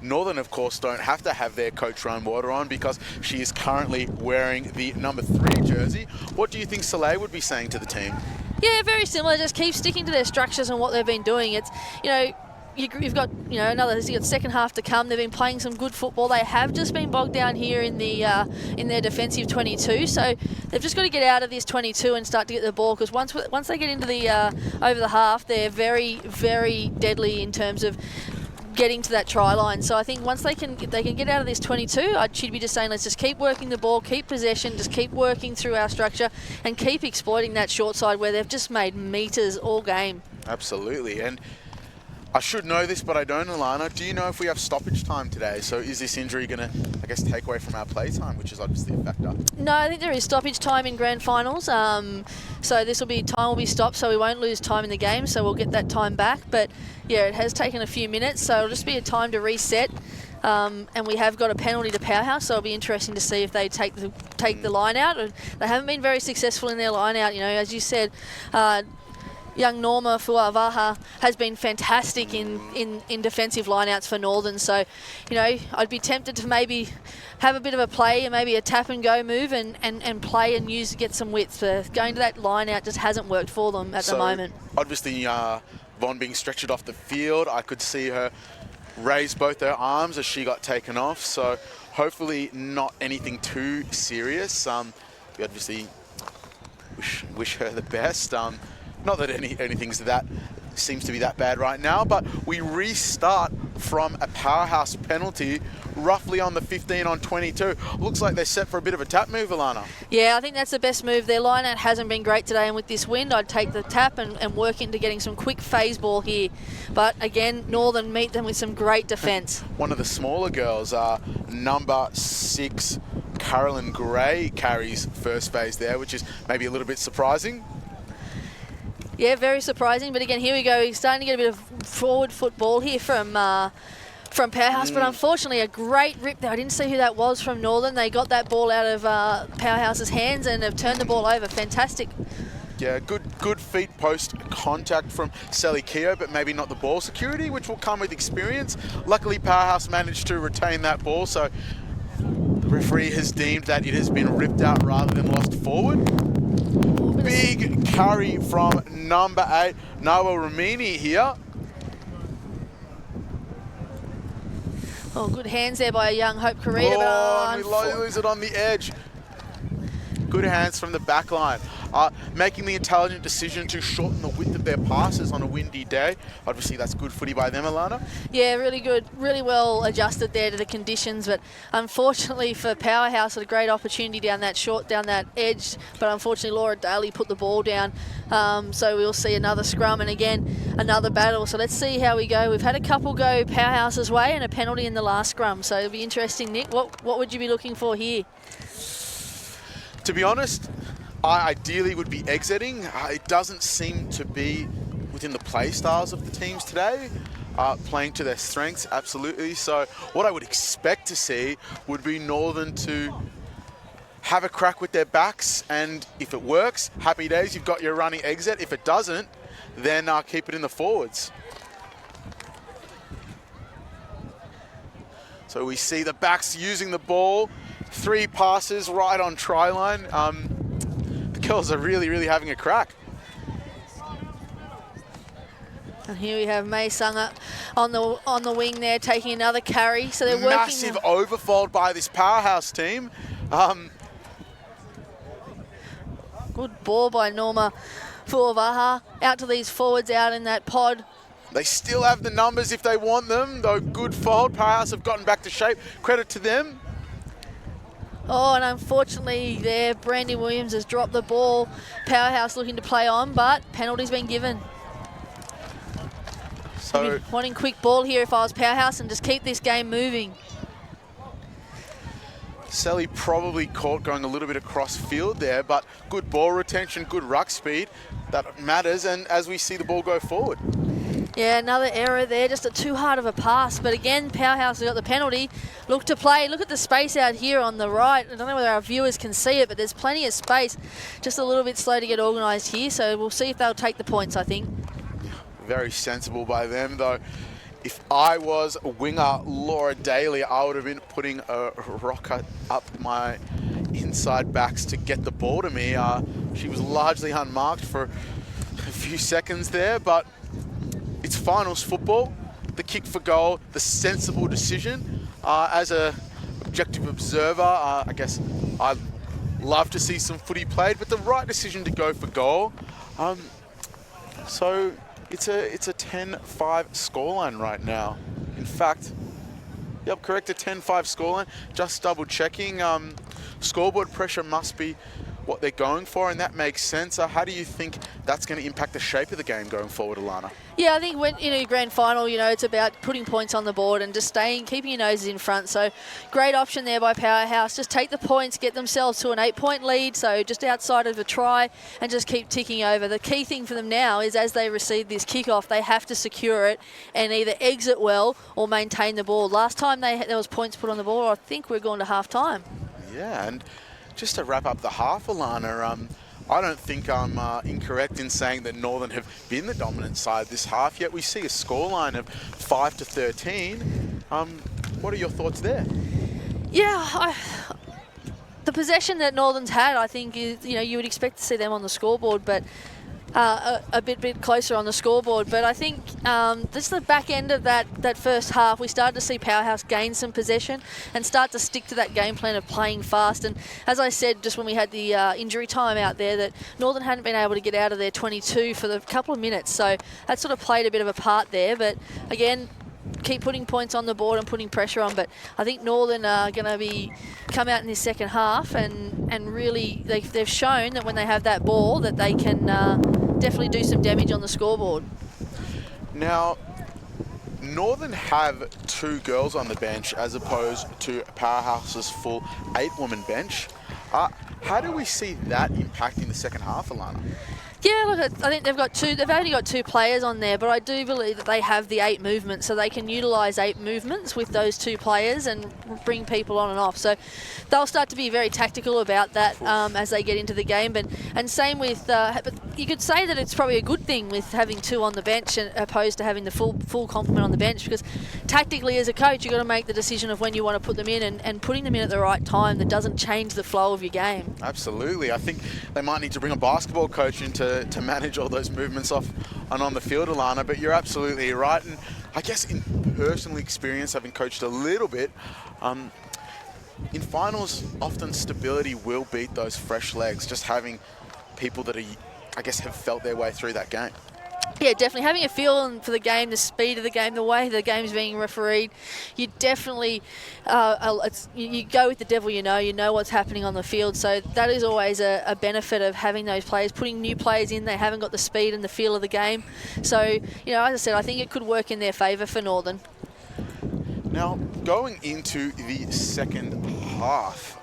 Northern, of course, don't have to have their coach run water on because she is currently wearing the number 3 jersey. What do you think Soleil would be saying to the team? Yeah, very similar. Just keep sticking to their structures and what they've been doing. It's, you've got you've got second half to come. They've been playing some good football. They have just been bogged down here in their defensive 22. So they've just got to get out of this 22 and start to get the ball, because once they get into the over the half, they're very, very deadly in terms of getting to that try line. So I think once they can get out of this 22, she'd be just saying, let's just keep working the ball, keep possession, just keep working through our structure and keep exploiting that short side where they've just made metres all game. Absolutely. And I should know this, but I don't, Alana. Do you know if we have stoppage time today? So is this injury going to, take away from our play time, which is obviously a factor? No, I think there is stoppage time in grand finals. So time will be stopped, so we won't lose time in the game, so we'll get that time back. But yeah, it has taken a few minutes, so it'll just be a time to reset. And we have got a penalty to Powerhouse, so it'll be interesting to see if they take the line out. They haven't been very successful in their line out, as you said. Young Norma Fuavaha has been fantastic in defensive lineouts for Northern. So, I'd be tempted to maybe have a bit of a play and maybe a tap and go move and play and get some width. Going to that lineout just hasn't worked for them at the moment. Obviously, Von being stretched off the field, I could see her raise both her arms as she got taken off. So hopefully not anything too serious. We obviously wish her the best. Not that anything's that seems to be that bad right now, but we restart from a Powerhouse penalty, roughly on the 15 on 22. Looks like they're set for a bit of a tap move, Alana. Yeah, I think that's the best move. Their line-out hasn't been great today, and with this wind, I'd take the tap and work into getting some quick phase ball here. But again, Northern meet them with some great defence. One of the smaller girls, number 6, Carolyn Gray, carries first phase there, which is maybe a little bit surprising. Yeah, very surprising. But again, here we go. He's starting to get a bit of forward football here from Powerhouse. But unfortunately, a great rip there. I didn't see who that was from Northern. They got that ball out of Powerhouse's hands and have turned the ball over. Fantastic. Yeah, good feet post contact from Sally Keogh, but maybe not the ball security, which will come with experience. Luckily, Powerhouse managed to retain that ball, so the referee has deemed that it has been ripped out rather than lost forward. Big carry from number 8, Nawa Ramini here. Oh, good hands there by a young Hope Karita. Oh, we lose it on the edge. Good hands from the back line. Making the intelligent decision to shorten the width of their passes on a windy day. Obviously, that's good footy by them, Alana. Yeah, really good. Really well adjusted there to the conditions. But unfortunately for Powerhouse, a great opportunity down that edge. But unfortunately, Laura Daly put the ball down. So we'll see another scrum and again, another battle. So let's see how we go. We've had a couple go Powerhouse's way and a penalty in the last scrum. So it'll be interesting, Nick. What would you be looking for here? To be honest, I ideally would be exiting. It doesn't seem to be within the play styles of the teams today. Playing to their strengths, absolutely. So what I would expect to see would be Northern to have a crack with their backs, and if it works, happy days, you've got your running exit. If it doesn't, then keep it in the forwards. So we see the backs using the ball. 3 passes right on try line. The girls are really having a crack. And here we have May Sanger on the wing there, taking another carry. So they're working. Massive overfold by this Powerhouse team. Good ball by Norma Fuavaha. Out to these forwards out in that pod. They still have the numbers if they want them, though. Good fold. Powerhouse have gotten back to shape. Credit to them. Oh, and unfortunately there, Brandy Williams has dropped the ball. Powerhouse looking to play on, but penalty's been given. So wanting quick ball here if I was Powerhouse and just keep this game moving. Sally probably caught going a little bit across field there, but good ball retention, good ruck speed. That matters, and as we see the ball go forward. Yeah, another error there, just too hard of a pass. But again, Powerhouse has got the penalty. Look to play. Look at the space out here on the right. I don't know whether our viewers can see it, but there's plenty of space. Just a little bit slow to get organised here, so we'll see if they'll take the points, I think. Very sensible by them, though. If I was a winger, Laura Daly, I would have been putting a rocket up my inside backs to get the ball to me. She was largely unmarked for a few seconds there, but it's finals football. The kick for goal, the sensible decision. As a objective observer, I guess I'd love to see some footy played, but the right decision to go for goal. So it's a 10-5 scoreline right now. In fact, yep, correct, a 10-5 scoreline. Just double checking. Scoreboard pressure must be what they're going for, and that makes sense. How do you think that's going to impact the shape of the game going forward, Alana? Yeah, I think when in a grand final, it's about putting points on the board and just keeping your noses in front. So great option there by Powerhouse. Just take the points, get themselves to an 8-point lead, so just outside of a try, and just keep ticking over. The key thing for them now is as they receive this kickoff, they have to secure it and either exit well or maintain the ball. Last time there was points put on the ball, I think we're going to half-time. Yeah, and just to wrap up the half, Alana, I don't think I'm incorrect in saying that Northern have been the dominant side this half, yet we see a scoreline of 5-13. What are your thoughts there? Yeah, the possession that Northern's had, I think, is, you would expect to see them on the scoreboard, but a bit closer on the scoreboard. But I think this is the back end of that first half. We started to see Powerhouse gain some possession and start to stick to that game plan of playing fast. And as I said, just when we had the injury time out there, that Northern hadn't been able to get out of their 22 for the couple of minutes. So that sort of played a bit of a part there. But again, keep putting points on the board and putting pressure on. But I think Northern are going to come out in this second half and really they've shown that when they have that ball that they can definitely do some damage on the scoreboard. Now, Northern have 2 girls on the bench as opposed to Powerhouse's full 8-woman bench. How do we see that impacting the second half, Alana? Yeah, look, I think they've only got 2 players on there, but I do believe that they have the 8 movements, so they can utilise 8 movements with those 2 players and bring people on and off. So they'll start to be very tactical about that as they get into the game. And same with, but you could say that it's probably a good thing with having 2 on the bench opposed to having the full complement on the bench, because tactically as a coach, you've got to make the decision of when you want to put them in and putting them in at the right time that doesn't change the flow of your game. Absolutely. I think they might need to bring a basketball coach in to manage all those movements off and on the field, Alana, but you're absolutely right. And I guess in personal experience, having coached a little bit, in finals, often stability will beat those fresh legs, just having people that have felt their way through that game. Yeah, definitely. Having a feel for the game, the speed of the game, the way the game's being refereed, you definitely, you go with the devil you know what's happening on the field. So that is always a benefit of having those players, putting new players in. They haven't got the speed and the feel of the game. So, as I said, I think it could work in their favour for Northern. Now, going into the second half,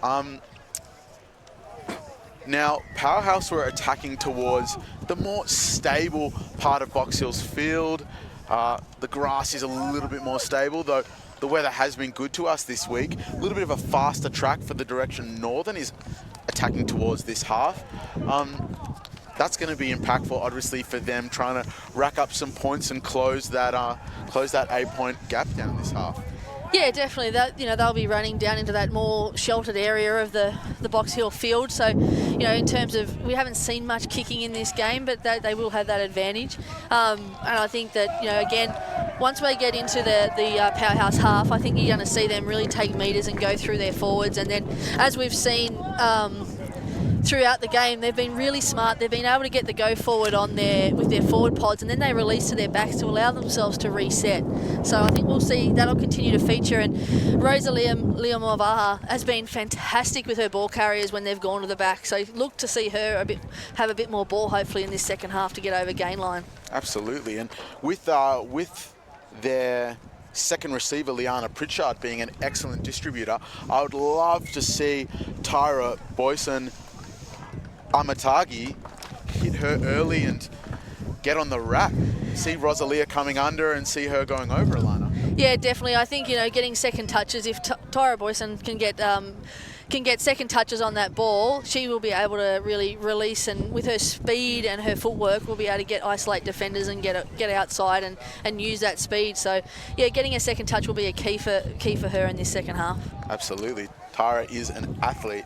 now, Powerhouse were attacking towards the more stable part of Box Hill's field. The grass is a little bit more stable, though the weather has been good to us this week. A little bit of a faster track for the direction Northern is attacking towards this half. That's going to be impactful, obviously, for them trying to rack up some points and close that 8-point gap down this half. Yeah, definitely. They'll be running down into that more sheltered area of the Box Hill field. So, in terms of, we haven't seen much kicking in this game, but they will have that advantage. And I think that, again, once we get into the Powerhouse half, I think you're going to see them really take meters and go through their forwards. And then, as we've seen throughout the game, they've been really smart. They've been able to get the go forward with their forward pods, and then they release to their backs to allow themselves to reset. So I think we'll see that'll continue to feature. And Rosalia Leomavaha has been fantastic with her ball carriers when they've gone to the back. So look to see her have a bit more ball, hopefully, in this second half to get over gain line. Absolutely. And with their second receiver, Liana Pritchard, being an excellent distributor, I would love to see Tyra Boyson Amatagi hit her early and get on the rack. See Rosalia coming under and see her going over, Alana. Yeah, definitely. I think, getting second touches, if Tyra Boyson can get second touches on that ball, she will be able to really release, and with her speed and her footwork, will be able to isolate defenders and get outside and use that speed. So, yeah, getting a second touch will be a key for her in this second half. Absolutely. Tyra is an athlete.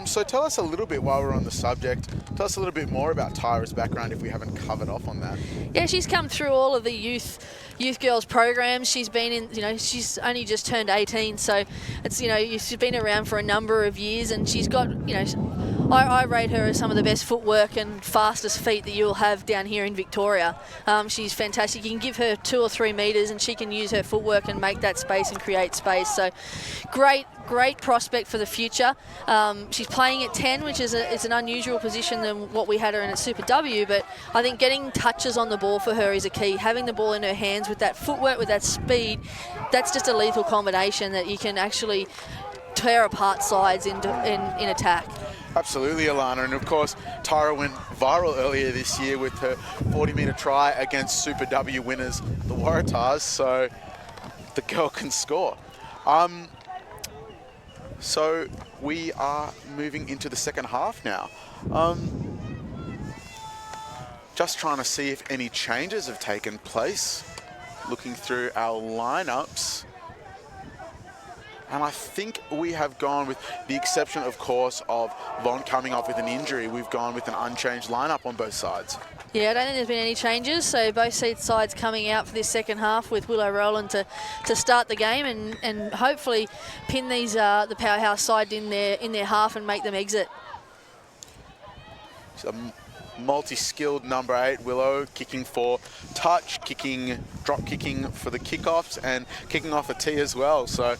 So tell us a little bit, while we're on the subject, tell us a little bit more about Tyra's background if we haven't covered off on that. Yeah, she's come through all of the youth girls programs. She's been in, she's only just turned 18, so it's, she's been around for a number of years, and she's got, I rate her as some of the best footwork and fastest feet that you'll have down here in Victoria. She's fantastic. You can give her 2 or 3 metres and she can use her footwork and make that space and create space. So great prospect for the future. She's playing at 10, which is it's an unusual position than what we had her in at Super W, but I think getting touches on the ball for her is a key. Having the ball in her hands with that footwork, with that speed, that's just a lethal combination that you can actually tear apart sides in attack. Absolutely, Alana. And of course, Tyra went viral earlier this year with her 40-metre try against Super W winners, the Waratahs, so the girl can score. So we are moving into the second half now. Just trying to see if any changes have taken place. Looking through our lineups. And I think we have gone, with the exception, of course, of Lon coming off with an injury, we've gone with an unchanged lineup on both sides. Yeah, I don't think there's been any changes. So both sides coming out for this second half with Willow Rowland to start the game and hopefully pin these the Powerhouse side in their half and make them exit. multi-skilled number 8, Willow, kicking for touch, drop kicking for the kickoffs, and kicking off a tee as well. So,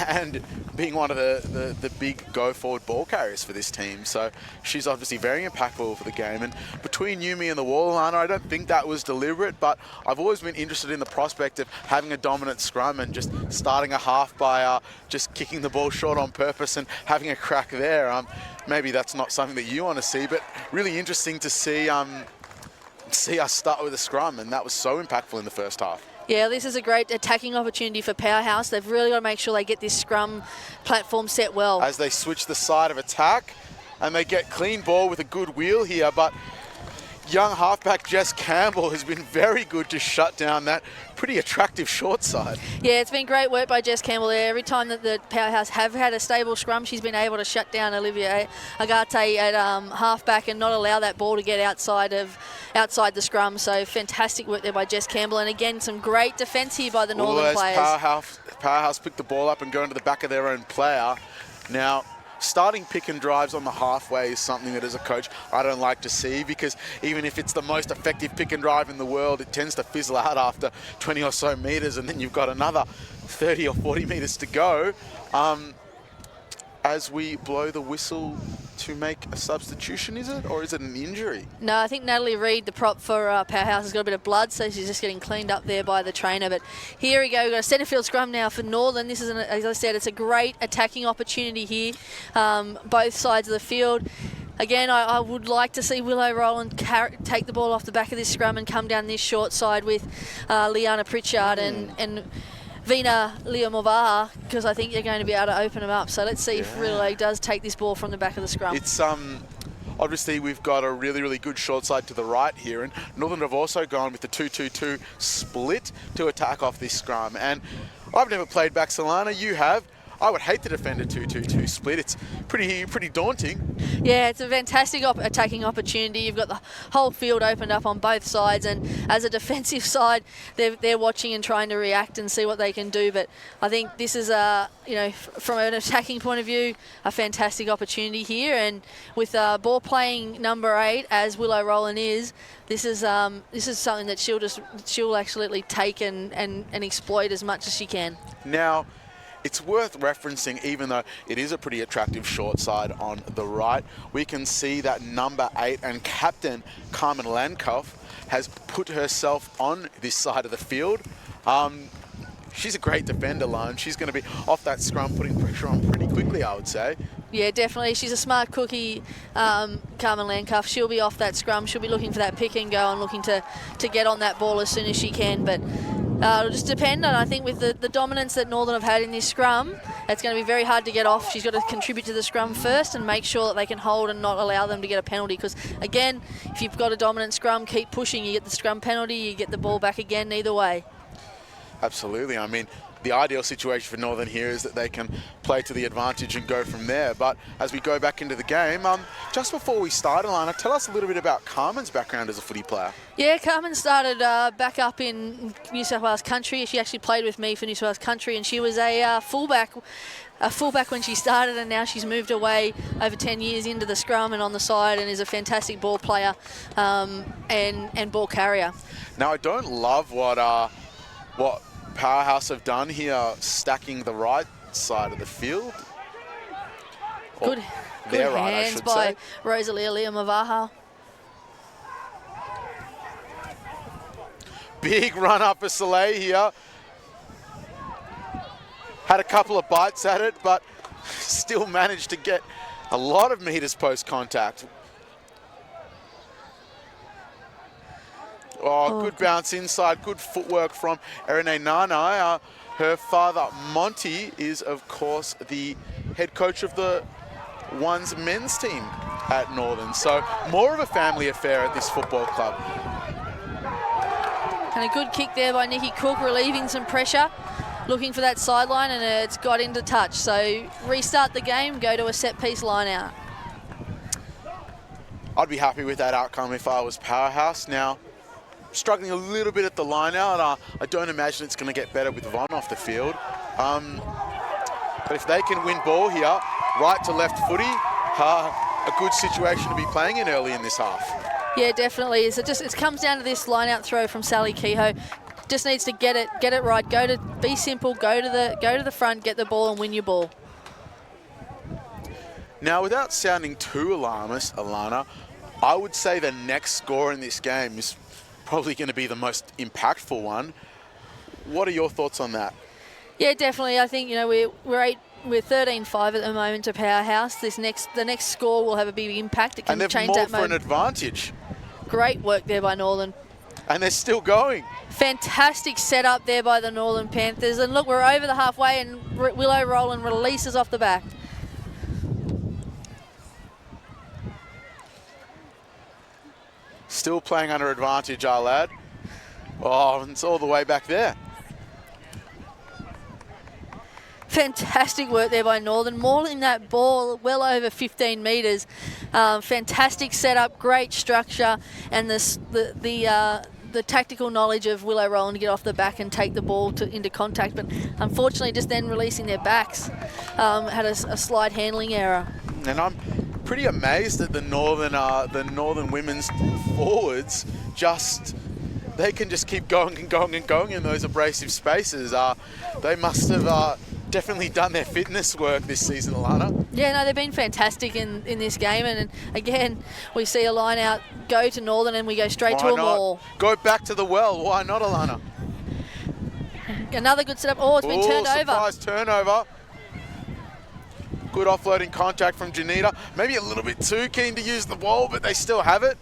and being one of the big go-forward ball carriers for this team. So she's obviously very impactful for the game. And between you, me, and the wall, Lana, I don't think that was deliberate, but I've always been interested in the prospect of having a dominant scrum and just starting a half by just kicking the ball short on purpose and having a crack there. Maybe that's not something that you want to see, but really interesting to see us start with a scrum, and that was so impactful in the first half. Yeah, this is a great attacking opportunity for Powerhouse. They've really got to make sure they get this scrum platform set well. As they switch the side of attack, and they get clean ball with a good wheel here, but young halfback Jess Campbell has been very good to shut down that pretty attractive short side. Yeah, it's been great work by Jess Campbell there. Every time that the Powerhouse have had a stable scrum, she's been able to shut down Olivia Agate at halfback and not allow that ball to get outside the scrum. So fantastic work there by Jess Campbell. And again, some great defence here by the Northern players. Powerhouse picked the ball up and go into the back of their own player. Now, starting pick and drives on the halfway is something that as a coach I don't like to see, because even if it's the most effective pick and drive in the world, it tends to fizzle out after 20 or so metres, and then you've got another 30 or 40 metres to go. As we blow the whistle to make a substitution, is it? Or is it an injury? No, I think Natalie Reid, the prop for Powerhouse, has got a bit of blood, so she's just getting cleaned up there by the trainer. But here we go. We've got a centre field scrum now for Northern. This is, as I said, it's a great attacking opportunity here, both sides of the field. Again, I would like to see Willow Rowland take the ball off the back of this scrum and come down this short side with Liana Pritchard and Vina Leomovaha, because I think they're going to be able to open them up. So let's see if Relay does take this ball from the back of the scrum. It's obviously we've got a really, really good short side to the right here, and Northern have also gone with the 2-2-2 split to attack off this scrum. And I've never played back Solana, you have. I would hate to defend a 2-2-2 split. It's pretty daunting. Yeah, it's a fantastic attacking opportunity. You've got the whole field opened up on both sides, and as a defensive side, they're watching and trying to react and see what they can do. But I think this is from an attacking point of view, a fantastic opportunity here. And with ball playing number 8, as Willow Rowland is, this is something that she'll absolutely take and exploit as much as she can. Now, it's worth referencing, even though it is a pretty attractive short side on the right, we can see that number 8 and captain Carmen Landkauf has put herself on this side of the field. She's a great defender, Lone. She's going to be off that scrum, putting pressure on pretty quickly, I would say. Yeah, definitely. She's a smart cookie, Carmen Landkauf. She'll be off that scrum. She'll be looking for that pick and go and looking to get on that ball as soon as she can. But it'll just depend on, I think, with the dominance that Northern have had in this scrum, it's going to be very hard to get off. She's got to contribute to the scrum first and make sure that they can hold and not allow them to get a penalty. Because, again, if you've got a dominant scrum, keep pushing. You get the scrum penalty, you get the ball back again, either way. Absolutely. I mean, the ideal situation for Northern here is that they can play to the advantage and go from there. But as we go back into the game, just before we start, Alana, tell us a little bit about Carmen's background as a footy player. Yeah, Carmen started back up in New South Wales Country. She actually played with me for New South Wales Country, and she was a fullback when she started, and now she's moved away over 10 years into the scrum and on the side, and is a fantastic ball player and ball carrier. Now, I don't love what Powerhouse have done here, stacking the right side of the field. Good hands by Rosalia Leomovaha. Big run up for Soleil here. Had a couple of bites at it, but still managed to get a lot of metres post-contact. Good bounce inside, good footwork from Erine Nana. Her father, Monty, is, of course, the head coach of the Ones men's team at Northern. So more of a family affair at this football club. And a good kick there by Nikki Cook, relieving some pressure. Looking for that sideline, and it's got into touch. So restart the game, go to a set-piece line-out. I'd be happy with that outcome if I was Powerhouse. Now, struggling a little bit at the line-out. I don't imagine it's going to get better with Von off the field. But if they can win ball here, right to left footy, a good situation to be playing in early in this half. Yeah, definitely. So it comes down to this line-out throw from Sally Kehoe. Just needs to get it right. Be simple. Go to the front, get the ball, and win your ball. Now, without sounding too alarmist, Alana, I would say the next score in this game is probably going to be the most impactful one. What are your thoughts on that? Yeah, definitely. I think we're 13-5 at the moment to Powerhouse. The next score will have a big impact. It can change that and they've mauled for an advantage. Great work there by Northern. And they're still going. Fantastic setup there by the Northern Panthers. And look, we're over the halfway, and Willow Rowland releases off the back. Still playing under advantage, our lad. Oh, it's all the way back there. Fantastic work there by Northern, mauling that ball well over 15 metres. Fantastic setup, great structure, and the tactical knowledge of Willow Rowland to get off the back and take the ball into contact. But unfortunately, just then releasing their backs, had a slight handling error. And I'm pretty amazed that the Northern women's forwards they can just keep going and going and going in those abrasive spaces. They must have definitely done their fitness work this season, Alana. Yeah, no, they've been fantastic in this game. And again, we see a line out go to Northern and we go straight to a maul. Go back to the well. Why not, Alana? Another good setup. Oh, it's been turned over. Surprise turnover. Good offloading contact from Janita. Maybe a little bit too keen to use the ball, but they still have it.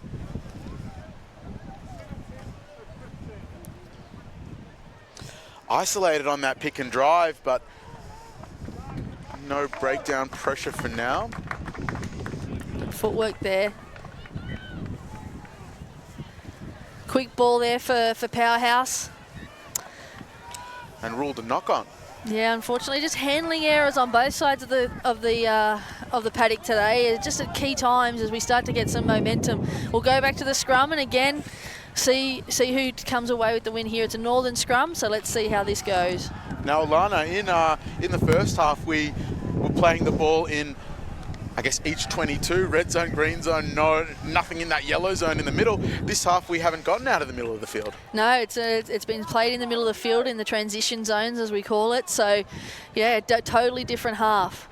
Isolated on that pick and drive, but no breakdown pressure for now. Good footwork there. Quick ball there for Powerhouse. And ruled a knock on. Yeah, unfortunately, just handling errors on both sides of the paddock today. Just at key times as we start to get some momentum. We'll go back to the scrum and again see who comes away with the win here. It's a Northern scrum, so let's see how this goes. Now, Alana, in the first half, we were playing the ball in, I guess, each 22, red zone, green zone, nothing in that yellow zone in the middle. This half, we haven't gotten out of the middle of the field. No, it's been played in the middle of the field in the transition zones, as we call it. So, yeah, totally different half.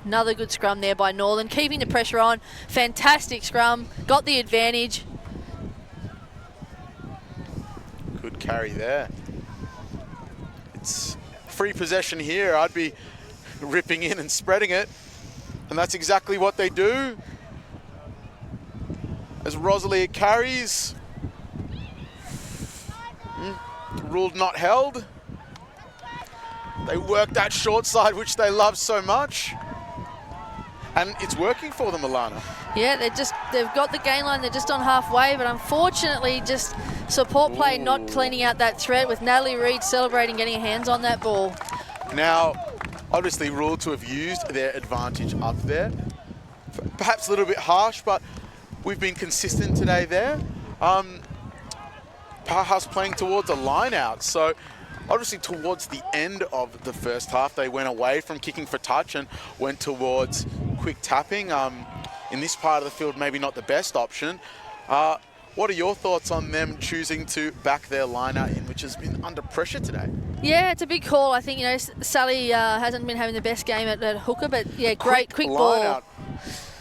Another good scrum there by Northern, keeping the pressure on. Fantastic scrum, got the advantage. Good carry there. It's free possession here. I'd be ripping in and spreading it. And that's exactly what they do. As Rosalie carries. Ruled not held. They work that short side, which they love so much. And it's working for them, Alana. Yeah, they've got the gain line, they're just on halfway, but unfortunately just support play not cleaning out that threat with Natalie Reid celebrating getting her hands on that ball. Now, obviously ruled to have used their advantage up there. Perhaps a little bit harsh, but we've been consistent today there. Powerhouse playing towards a line out, so obviously towards the end of the first half, they went away from kicking for touch and went towards quick tapping. In this part of the field, maybe not the best option. What are your thoughts on them choosing to back their line out in, which has been under pressure today? Yeah, it's a big call. I think, Sally hasn't been having the best game at hooker, but yeah, great quick ball. Out.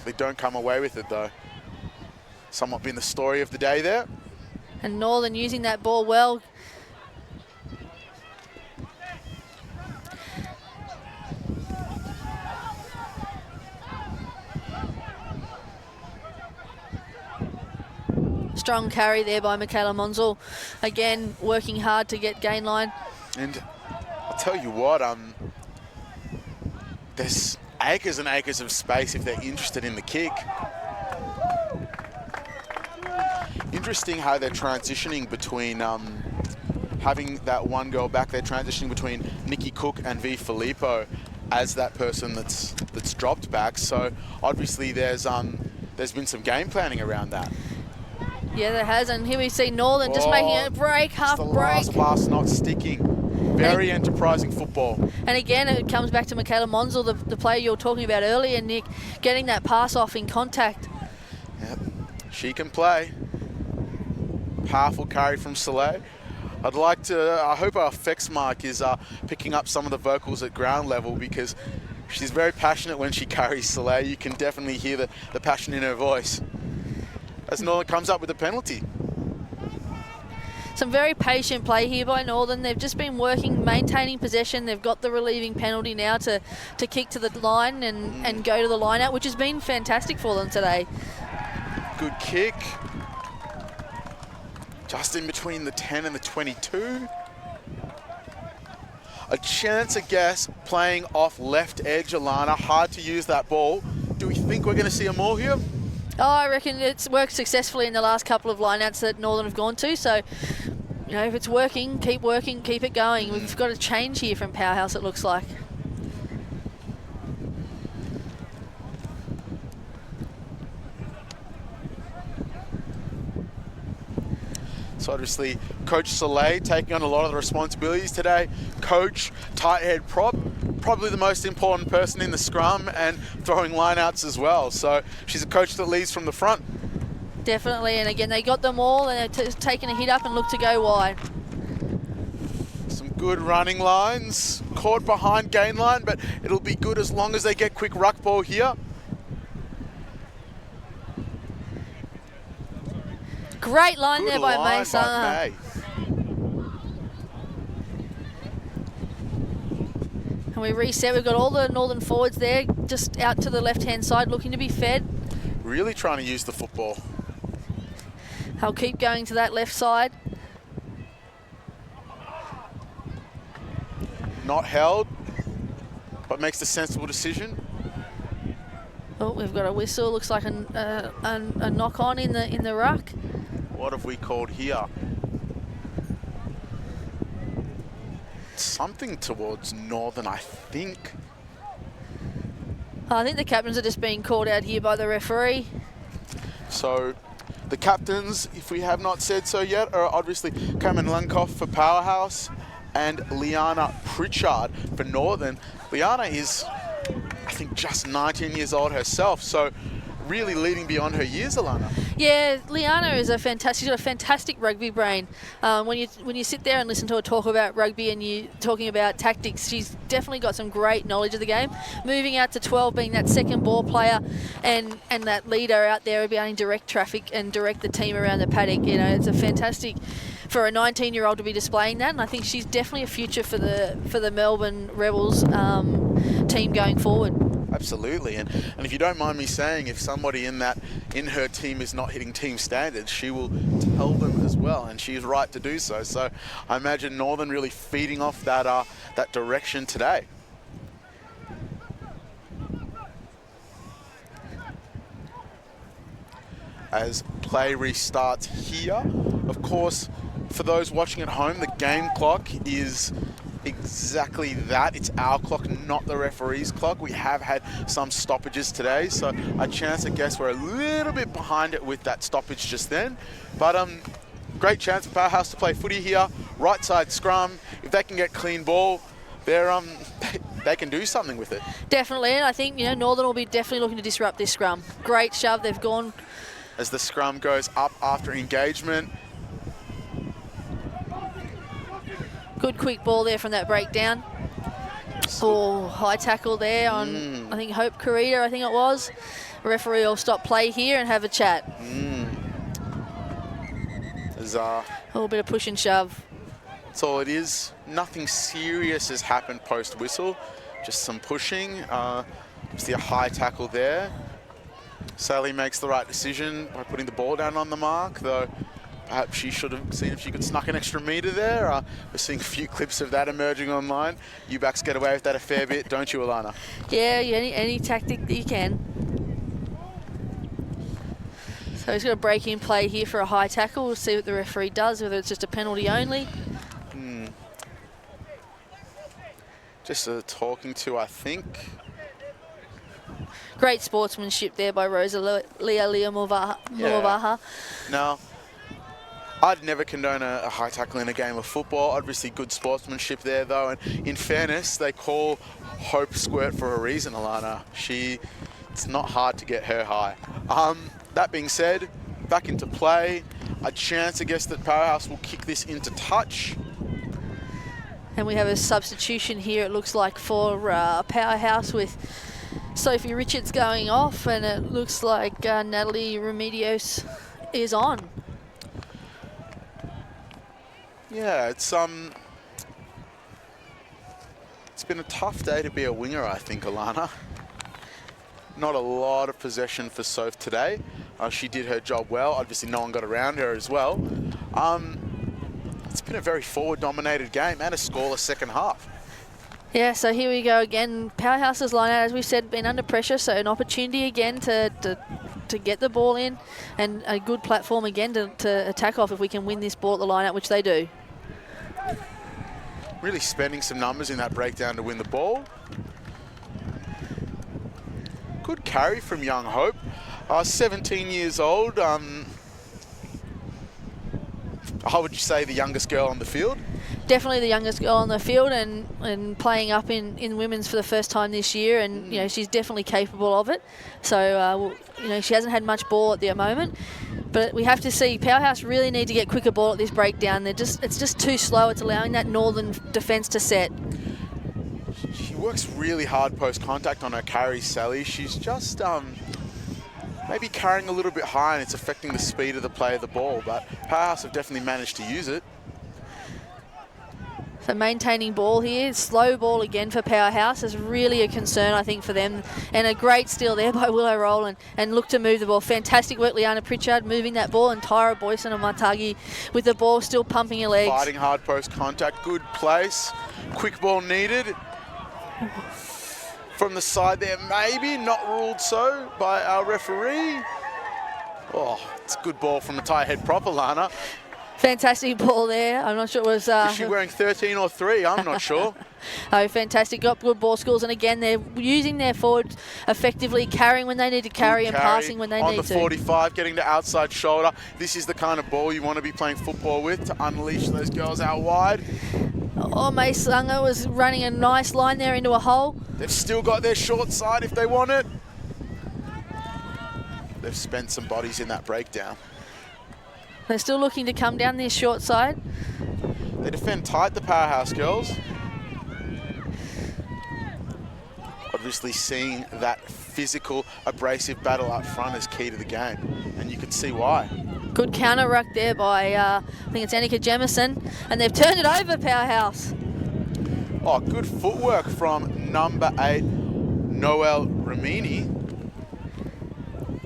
They don't come away with it though. Somewhat been the story of the day there. And Northern using that ball well. Strong carry there by Michaela Monzel. Again, working hard to get gain line. And I'll tell you what, there's acres and acres of space if they're interested in the kick. Interesting how they're transitioning between having that one girl back. They're transitioning between Nikki Cook and V Filippo as that person that's dropped back. So obviously there's been some game planning around that. Yeah, there has, and here we see Northern just making a break, half the break. Last pass not sticking. Very enterprising football. And again, it comes back to Michaela Monzel, the player you were talking about earlier, Nick, getting that pass off in contact. Yep. She can play. Powerful carry from Soleil. I hope our effects mark is picking up some of the vocals at ground level, because she's very passionate when she carries Soleil. You can definitely hear the passion in her voice. As Northern comes up with a penalty. Some very patient play here by Northern. They've just been working, maintaining possession. They've got the relieving penalty now to kick to the line and go to the line out, which has been fantastic for them today. Good kick. Just in between the 10 and the 22. A chance, I guess, playing off left edge, Alana. Hard to use that ball. Do we think we're going to see a more here? Oh, I reckon it's worked successfully in the last couple of lineouts that Northern have gone to. So, you know, if it's working, keep it going. We've got a change here from Powerhouse, it looks like. So obviously, Coach Soleil taking on a lot of the responsibilities today. Coach, tight head prop, probably the most important person in the scrum, and throwing lineouts as well. So she's a coach that leads from the front. Definitely, and again, they got them all, and they're taking a hit up and look to go wide. Some good running lines, caught behind gain line, but it'll be good as long as they get quick ruck ball here. Great line Good there by line Mason. by May. And we reset. We've got all the Northern forwards there, just out to the left-hand side, looking to be fed. Really trying to use the football. I'll keep going to that left side. Not held, but makes the sensible decision. Oh, we've got a whistle. Looks like a knock on in the ruck. What have we called here? Something towards Northern, I think. I think the captains are just being called out here by the referee. So the captains, if we have not said so yet, are obviously Cameron Lunkoff for Powerhouse and Liana Pritchard for Northern. Liana is, I think, just 19 years old herself, so really leading beyond her years, Alana. Yeah, Liana is she's got a fantastic rugby brain. When you sit there and listen to her talk about rugby and you talking about tactics, she's definitely got some great knowledge of the game. Moving out to 12, being that second ball player and that leader out there, being able to direct traffic and direct the team around the paddock. You know, it's a fantastic for a 19-year-old to be displaying that, and I think she's definitely a future for the Melbourne Rebels team going forward. Absolutely, and if you don't mind me saying, if somebody in her team is not hitting team standards, she will tell them as well, and she's right to do so. So I imagine Northern really feeding off that direction today. As play restarts here, of course, for those watching at home, the game clock is exactly that. It's our clock, not the referee's clock. We have had some stoppages today, so a chance, I guess, we're a little bit behind it with that stoppage just then. But great chance for Powerhouse to play footy here. Right side scrum. If they can get clean ball, they can do something with it. Definitely, and I think Northern will be definitely looking to disrupt this scrum. Great shove. They've gone as the scrum goes up after engagement. Good quick ball there from that breakdown. Oh, high tackle there on, I think, Hope Carita, I think it was. The referee will stop play here and have a chat. There's a little bit of push and shove. That's all it is. Nothing serious has happened post-whistle. Just some pushing. See a high tackle there. Sally makes the right decision by putting the ball down on the mark, though perhaps she should have seen if she could snuck an extra metre there. We're seeing a few clips of that emerging online. You backs get away with that a fair bit, don't you, Alana? Yeah, any tactic that you can. So he's got a break in play here for a high tackle. We'll see what the referee does, whether it's just a penalty only. Just talking to, I think. Great sportsmanship there by Rosalia Muavaha. Now, I'd never condone a high tackle in a game of football. Obviously good sportsmanship there though, and in fairness, they call Hope Squirt for a reason, Alana. It's not hard to get her high. That being said, back into play. A chance, I guess, that Powerhouse will kick this into touch. And we have a substitution here, it looks like, for Powerhouse, with Sophie Richards going off, and it looks like Natalie Remedios is on. Yeah, it's been a tough day to be a winger, I think, Alana. Not a lot of possession for Soph today. She did her job well. Obviously, no one got around her as well. It's been a very forward-dominated game and a scoreless second half. Yeah, so here we go again. Powerhouse's line out, as we said, been under pressure, so an opportunity again to get the ball in, and a good platform again to attack off if we can win this ball at the line out, which they do. Really spending some numbers in that breakdown to win the ball. Good carry from Young Hope. 17 years old. How would you say the youngest girl on the field? Definitely the youngest girl on the field, and playing up in women's for the first time this year, and you know, she's definitely capable of it. So you know, she hasn't had much ball at the moment, but we have to see Powerhouse really need to get quicker ball at this breakdown. It's just too slow. It's allowing that Northern defence to set. She works really hard post contact on her carry, Sally. She's just maybe carrying a little bit high, and it's affecting the speed of the play of the ball, but Powerhouse have definitely managed to use it. So maintaining ball here, slow ball again for Powerhouse is really a concern, I think, for them. And a great steal there by Willow Roll, and look to move the ball. Fantastic work, Liana Pritchard, moving that ball, and Tyra Boyson and Martagi with the ball still pumping her legs. Fighting hard post contact, good place. Quick ball needed. From the side there, maybe, not ruled so by our referee. Oh, it's a good ball from a tie head proper, Lana. Fantastic ball there. I'm not sure it was... Is she wearing 13 or 3? I'm not sure. Oh, fantastic. Got good ball skills. And again, they're using their forward effectively, carrying when they need to carry and passing when they need to. On the 45, getting to outside shoulder. This is the kind of ball you want to be playing football with, to unleash those girls out wide. Oh, May Slunger was running a nice line there into a hole. They've still got their short side if they want it. They've spent some bodies in that breakdown. They're still looking to come down this short side. They defend tight, the Powerhouse girls. Obviously seeing that physical, abrasive battle up front is key to the game, and you can see why. Good counter ruck there by, I think it's Annika Jemison, and they've turned it over, Powerhouse. Oh, good footwork from number 8, Noelle Ramini.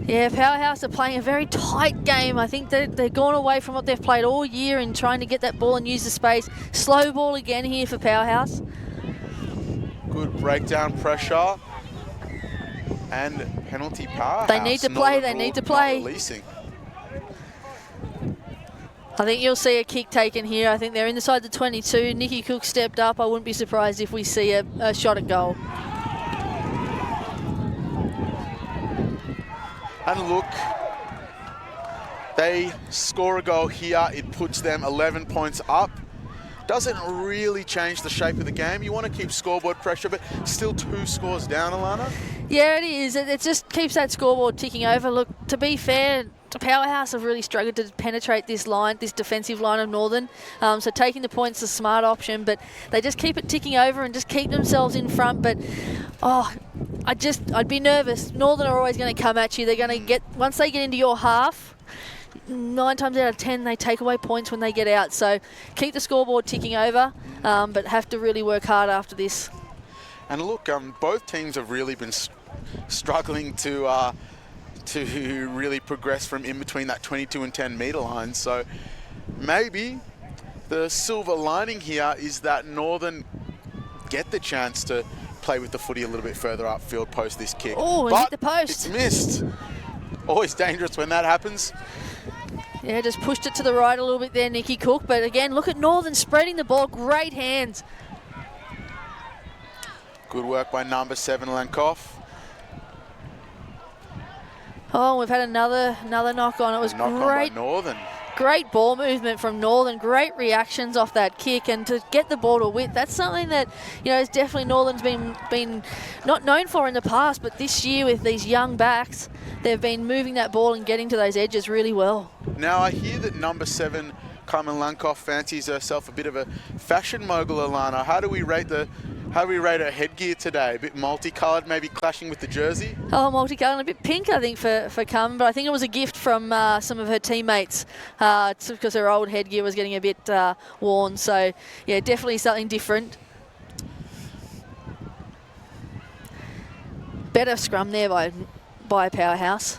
Yeah, Powerhouse are playing a very tight game. I think they're gone away from what they've played all year in trying to get that ball and use the space. Slow ball again here for Powerhouse. Good breakdown pressure. And penalty Powerhouse. They need to play, they need to play. Releasing. I think you'll see a kick taken here. I think they're inside the 22. Nikki Cook stepped up. I wouldn't be surprised if we see a shot at goal. And look, they score a goal here. It puts them 11 points up. Doesn't really change the shape of the game. You want to keep scoreboard pressure, but still 2 scores down, Alana. Yeah, it is. It just keeps that scoreboard ticking over. Look, to be fair, the Powerhouse have really struggled to penetrate this line, this defensive line of Northern. So taking the points is a smart option, but they just keep it ticking over and just keep themselves in front. But, oh, I'd be nervous. Northern are always going to come at you. They're going to get, once they get into your half, 9 times out of 10, they take away points when they get out. So keep the scoreboard ticking over, but have to really work hard after this. And look, both teams have really been struggling to really progress from in between that 22 and 10 metre line. So maybe the silver lining here is that Northern get the chance to play with the footy a little bit further upfield post this kick. Oh, it hit the post. It's missed. Always dangerous when that happens. Yeah, just pushed it to the right a little bit there, Nikki Cook. But again, look at Northern spreading the ball. Great hands. Good work by number 7, Lankoff. Oh, we've had another knock on. It was Knock great. on by Northern. Great ball movement from Northern, great reactions off that kick, and to get the ball to width, that's something that, you know, is definitely Northern's been not known for in the past, but this year with these young backs, they've been moving that ball and getting to those edges really well. Now I hear that number 7, Carmen Lankoff, fancies herself a bit of a fashion mogul, Alana. How do we rate her headgear today? A bit multicolored, maybe clashing with the jersey? Oh, multicolored, a bit pink, I think, for Carmen, but I think it was a gift from some of her teammates because her old headgear was getting a bit worn. So, yeah, definitely something different. Better scrum there by Powerhouse.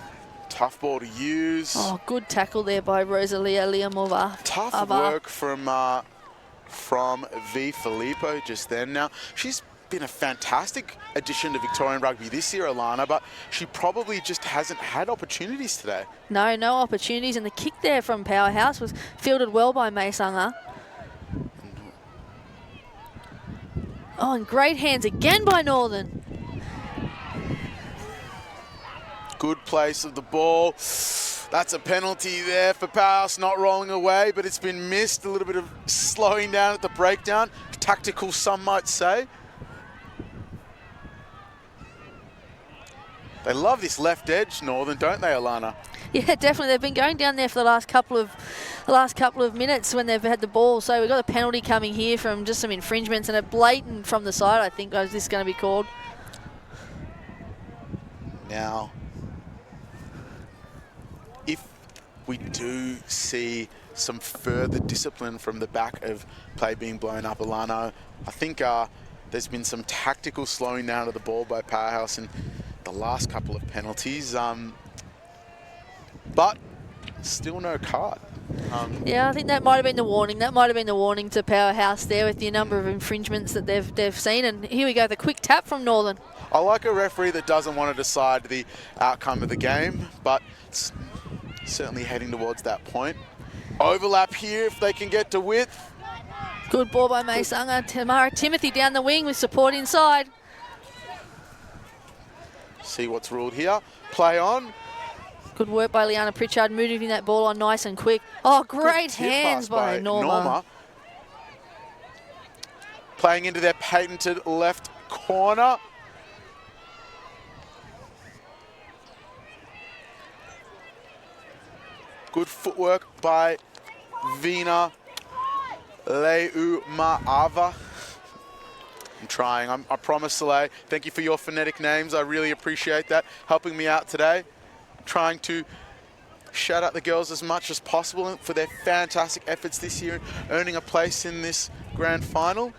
Tough ball to use. Oh, good tackle there by Rosalia Liamova. Tough work from V. Filippo just then. Now, she's been a fantastic addition to Victorian rugby this year, Alana, but she probably just hasn't had opportunities today. No opportunities, and the kick there from Powerhouse was fielded well by May Sanga. Oh, and great hands again by Northern. Good place of the ball. That's a penalty there for Powerhouse, not rolling away, but it's been missed. A little bit of slowing down at the breakdown. Tactical, some might say. They love this left edge, Northern, don't they, Alana? Yeah, definitely. They've been going down there for the last couple of minutes when they've had the ball. So we've got a penalty coming here from just some infringements and a blatant from the side, I think, is this going to be called. Now, if we do see some further discipline from the back of play being blown up, Alana, I think there's been some tactical slowing down of the ball by Powerhouse in the last couple of penalties, but still no card. Yeah, I think that might have been the warning. That might have been the warning to Powerhouse there with the number of infringements that they've seen. And here we go, the quick tap from Northern. I like a referee that doesn't want to decide the outcome of the game, but it's certainly heading towards that point. Overlap here if they can get to width. Good ball by May Sanga. Tamara Timothy down the wing with support inside. See what's ruled here. Play on. Good work by Liana Pritchard, moving that ball on nice and quick. Oh, great hands by Norma. Playing into their patented left corner. Good footwork by Vina Leumaava. I'm trying. I promise, Soleil. Thank you for your phonetic names. I really appreciate that. Helping me out today. Trying to shout out the girls as much as possible for their fantastic efforts this year, earning a place in this grand final.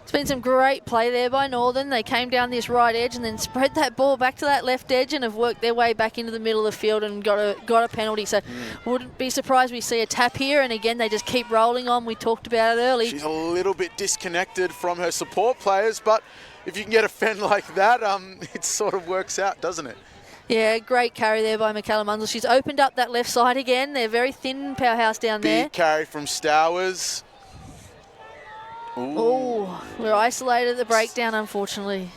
It's been some great play there by Northern. They came down this right edge and then spread that ball back to that left edge and have worked their way back into the middle of the field and got a penalty. So wouldn't be surprised we see a tap here. And again, they just keep rolling on. We talked about it early. She's a little bit disconnected from her support players, but if you can get a fend like that, it sort of works out, doesn't it? Yeah, great carry there by Michaela Munzel. She's opened up that left side again. They're very thin, Powerhouse down there. Big carry from Stowers. Oh, we're isolated at the breakdown, unfortunately.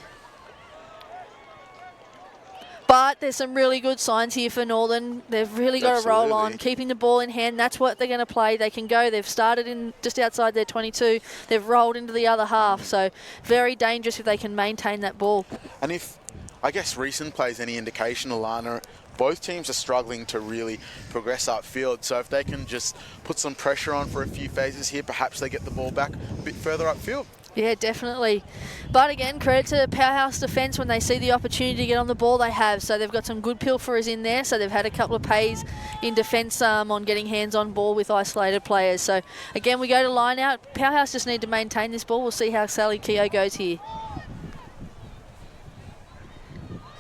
But there's some really good signs here for Northern. They've really got to roll on, keeping the ball in hand. That's what they're going to play. They can go. They've started in just outside their 22. They've rolled into the other half. So very dangerous if they can maintain that ball. And if, I guess, recent plays any indication, Alana, both teams are struggling to really progress upfield. So if they can just put some pressure on for a few phases here, perhaps they get the ball back a bit further upfield. Yeah, definitely. But again, credit to Powerhouse defence. When they see the opportunity to get on the ball, they have. So they've got some good pilferers in there. So they've had a couple of pays in defence on getting hands on ball with isolated players. So again, we go to line out. Powerhouse just need to maintain this ball. We'll see how Sally Keogh goes here.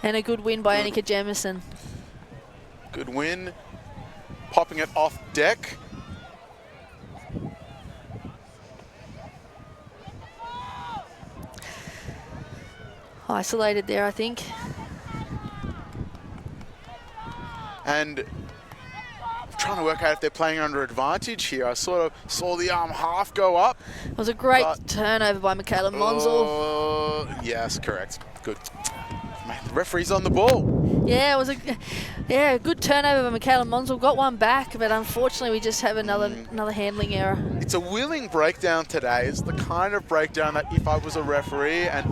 And a good win by Annika Jemison. Good win. Popping it off deck. Isolated there, I think. And I'm trying to work out if they're playing under advantage here. I sort of saw the half go up. It was a great turnover by Michaela Monzel. Yes, correct. Good. Mate, the referee's on the ball. Yeah, it was a good turnover by Michaela Monsell. Got one back, but unfortunately we just have another handling error. It's a willing breakdown today. It's the kind of breakdown that if I was a referee, and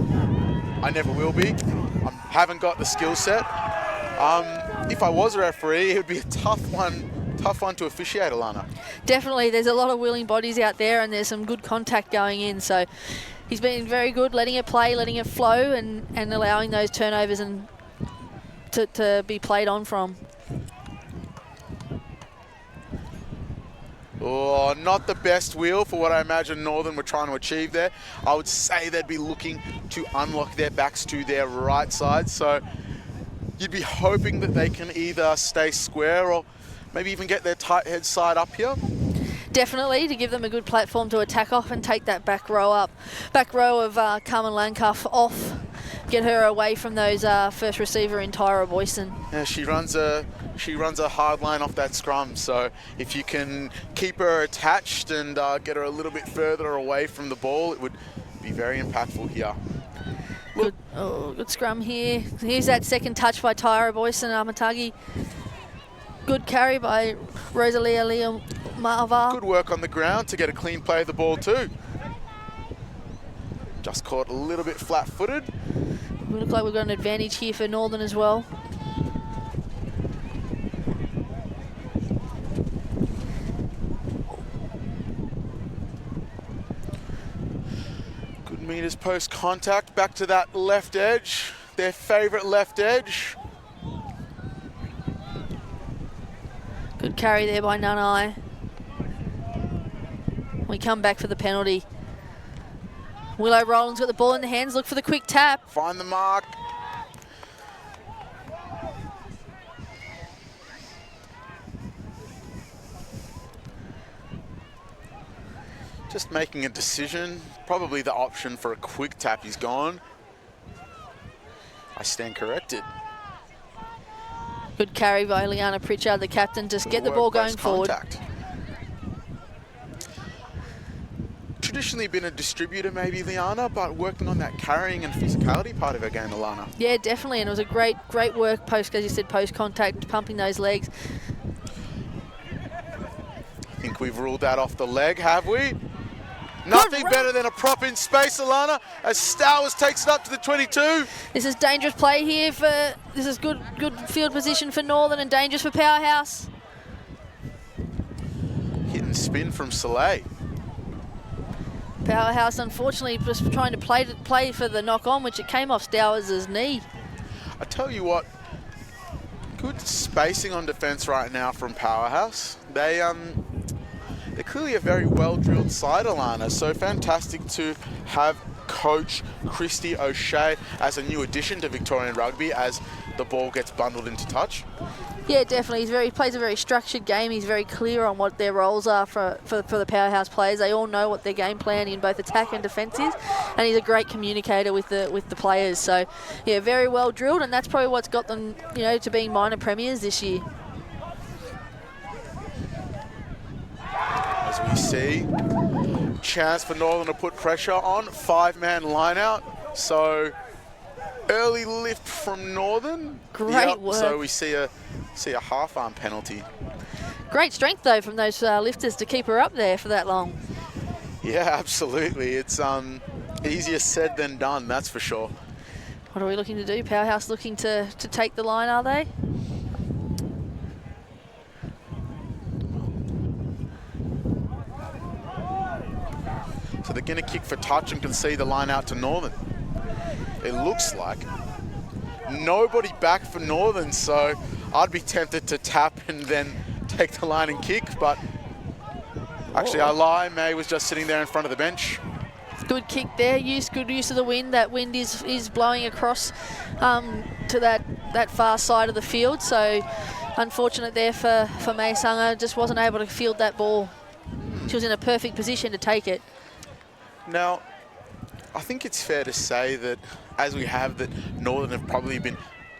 I never will be, I haven't got the skill set. If I was a referee, it would be a tough one to officiate, Alana. Definitely, there's a lot of willing bodies out there, and there's some good contact going in. So he's been very good, letting it play, letting it flow, and allowing those turnovers and to be played on from. Oh, not the best wheel for what I imagine Northern were trying to achieve there. I would say they'd be looking to unlock their backs to their right side. So you'd be hoping that they can either stay square or maybe even get their tight head side up here. Definitely, to give them a good platform to attack off and take that back row of Carmen Landcuff off, get her away from those first receiver in Tyra Boyson. Yeah, she runs a hard line off that scrum, so if you can keep her attached and get her a little bit further away from the ball, it would be very impactful here. Good scrum here. Here's that second touch by Tyra Boyson Amatagi. Good carry by Rosalia Leomava. Good work on the ground to get a clean play of the ball too. Just caught a little bit flat-footed. We look like we've got an advantage here for Northern as well. Good meters post contact, back to that left edge, their favourite left edge. Good carry there by Nanai. We come back for the penalty. Willow Rowland's got the ball in the hands, look for the quick tap. Find the mark. Just making a decision. Probably the option for a quick tap is gone. I stand corrected. Good carry by Liana Pritchard, the captain, just get the ball going forward. Traditionally been a distributor maybe, Liana, but working on that carrying and physicality part of her game, Alana. Yeah, definitely, and it was a great work post, as you said, post contact, pumping those legs. I think we've ruled that off the leg, have we? Nothing better than a prop in space, Alana, as Stowers takes it up to the 22. This is dangerous play here this is good field position for Northern and dangerous for Powerhouse. Hit and spin from Soleil. Powerhouse, unfortunately, just trying to play for the knock-on, which it came off Stowers' knee. I tell you what, good spacing on defence right now from Powerhouse. They're clearly a very well-drilled side, Alana, so fantastic to have coach Christy O'Shea as a new addition to Victorian Rugby as the ball gets bundled into touch. Yeah, definitely. He plays a very structured game. He's very clear on what their roles are for the Powerhouse players. They all know what their game plan in both attack and defence is, and he's a great communicator with the players. So, yeah, very well drilled, and that's probably what's got them, to being minor premiers this year. As we see, chance for Northern to put pressure on, 5-man line out. So early lift from Northern. Great work. So we see a half-arm penalty. Great strength though from those lifters to keep her up there for that long. Yeah, absolutely. It's easier said than done, that's for sure. What are we looking to do? Powerhouse looking to take the line, are they? So they're going to kick for touch and can see the line out to Northern. It looks like nobody back for Northern, so I'd be tempted to tap and then take the line and kick, but actually I lie, May was just sitting there in front of the bench. Good kick there, good use of the wind. That wind is blowing across to that far side of the field, so unfortunate there for May Sanger, just wasn't able to field that ball. She was in a perfect position to take it. Now, I think it's fair to say that, as we have, that Northern have probably been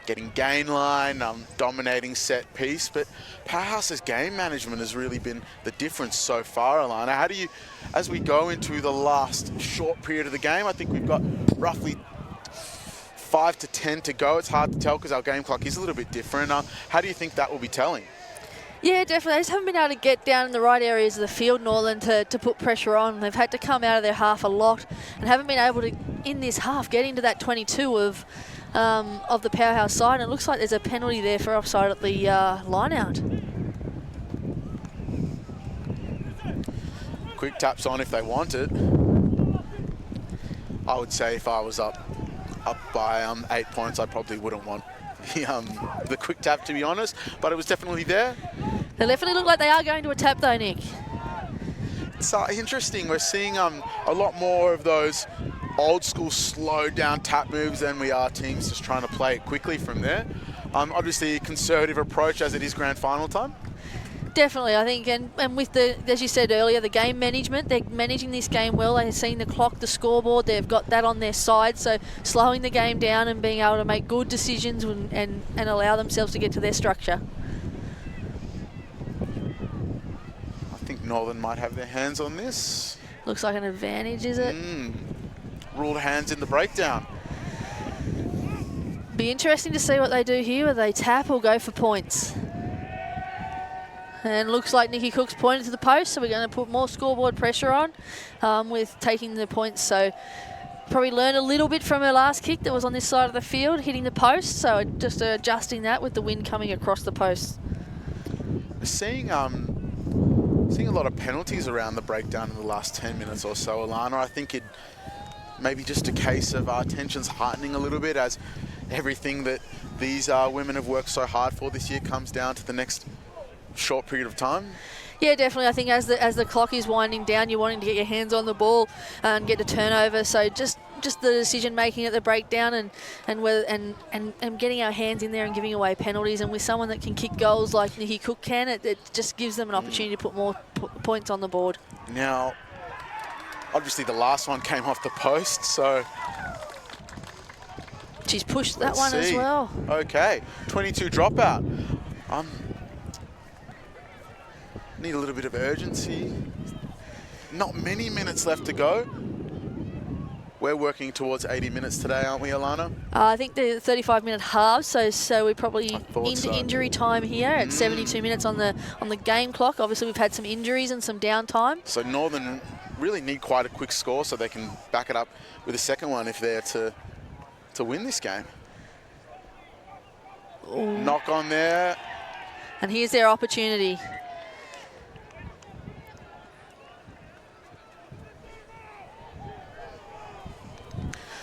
getting gain line, dominating set piece, but Powerhouse's game management has really been the difference so far, Alana. How do you, as we go into the last short period of the game, I think we've got roughly 5 to 10 to go. It's hard to tell because our game clock is a little bit different. How do you think that will be telling? Yeah, definitely. They just haven't been able to get down in the right areas of the field, Northern, to put pressure on. They've had to come out of their half a lot and haven't been able to, in this half, get into that 22 of the powerhouse side. And it looks like there's a penalty there for offside at the line out. Quick taps on if they want it. I would say if I was up by 8 points, I probably wouldn't want the quick tap, to be honest. But it was definitely there. They definitely look like they are going to a tap though, Nick. It's interesting. We're seeing a lot more of those old school slowed down tap moves than we are teams just trying to play it quickly from there. Obviously a conservative approach as it is grand final time. Definitely, I think, and with the, as you said earlier, the game management, they're managing this game well. They've seen the clock, the scoreboard, they've got that on their side, so slowing the game down and being able to make good decisions and allow themselves to get to their structure. I think Northern might have their hands on this. Looks like an advantage, is it? Ruled hands in the breakdown. Be interesting to see what they do here, whether they tap or go for points. And looks like Nikki Cook's pointed to the post, so we're going to put more scoreboard pressure on with taking the points. So probably learned a little bit from her last kick that was on this side of the field, hitting the post. So just adjusting that with the wind coming across the post. We're seeing a lot of penalties around the breakdown in the last 10 minutes or so, Alana. I think it maybe just a case of our tensions heightening a little bit as everything that these women have worked so hard for this year comes down to the next short period of time. Yeah, definitely. I think as the clock is winding down, you're wanting to get your hands on the ball and get a turnover. So just the decision making at the breakdown and getting our hands in there and giving away penalties. And with someone that can kick goals like Nikki Cook can, it just gives them an opportunity to put more points on the board. Now, obviously the last one came off the post, so she's pushed that one as well. Okay, 22 dropout. Need a little bit of urgency. Not many minutes left to go. We're working towards 80 minutes today, aren't we, Alana? I think the 35-minute halves, so we're probably into injury time here at 72 minutes on the game clock. Obviously, we've had some injuries and some downtime. So Northern really need quite a quick score so they can back it up with a second one if they're to win this game. Ooh. Knock on there. And here's their opportunity.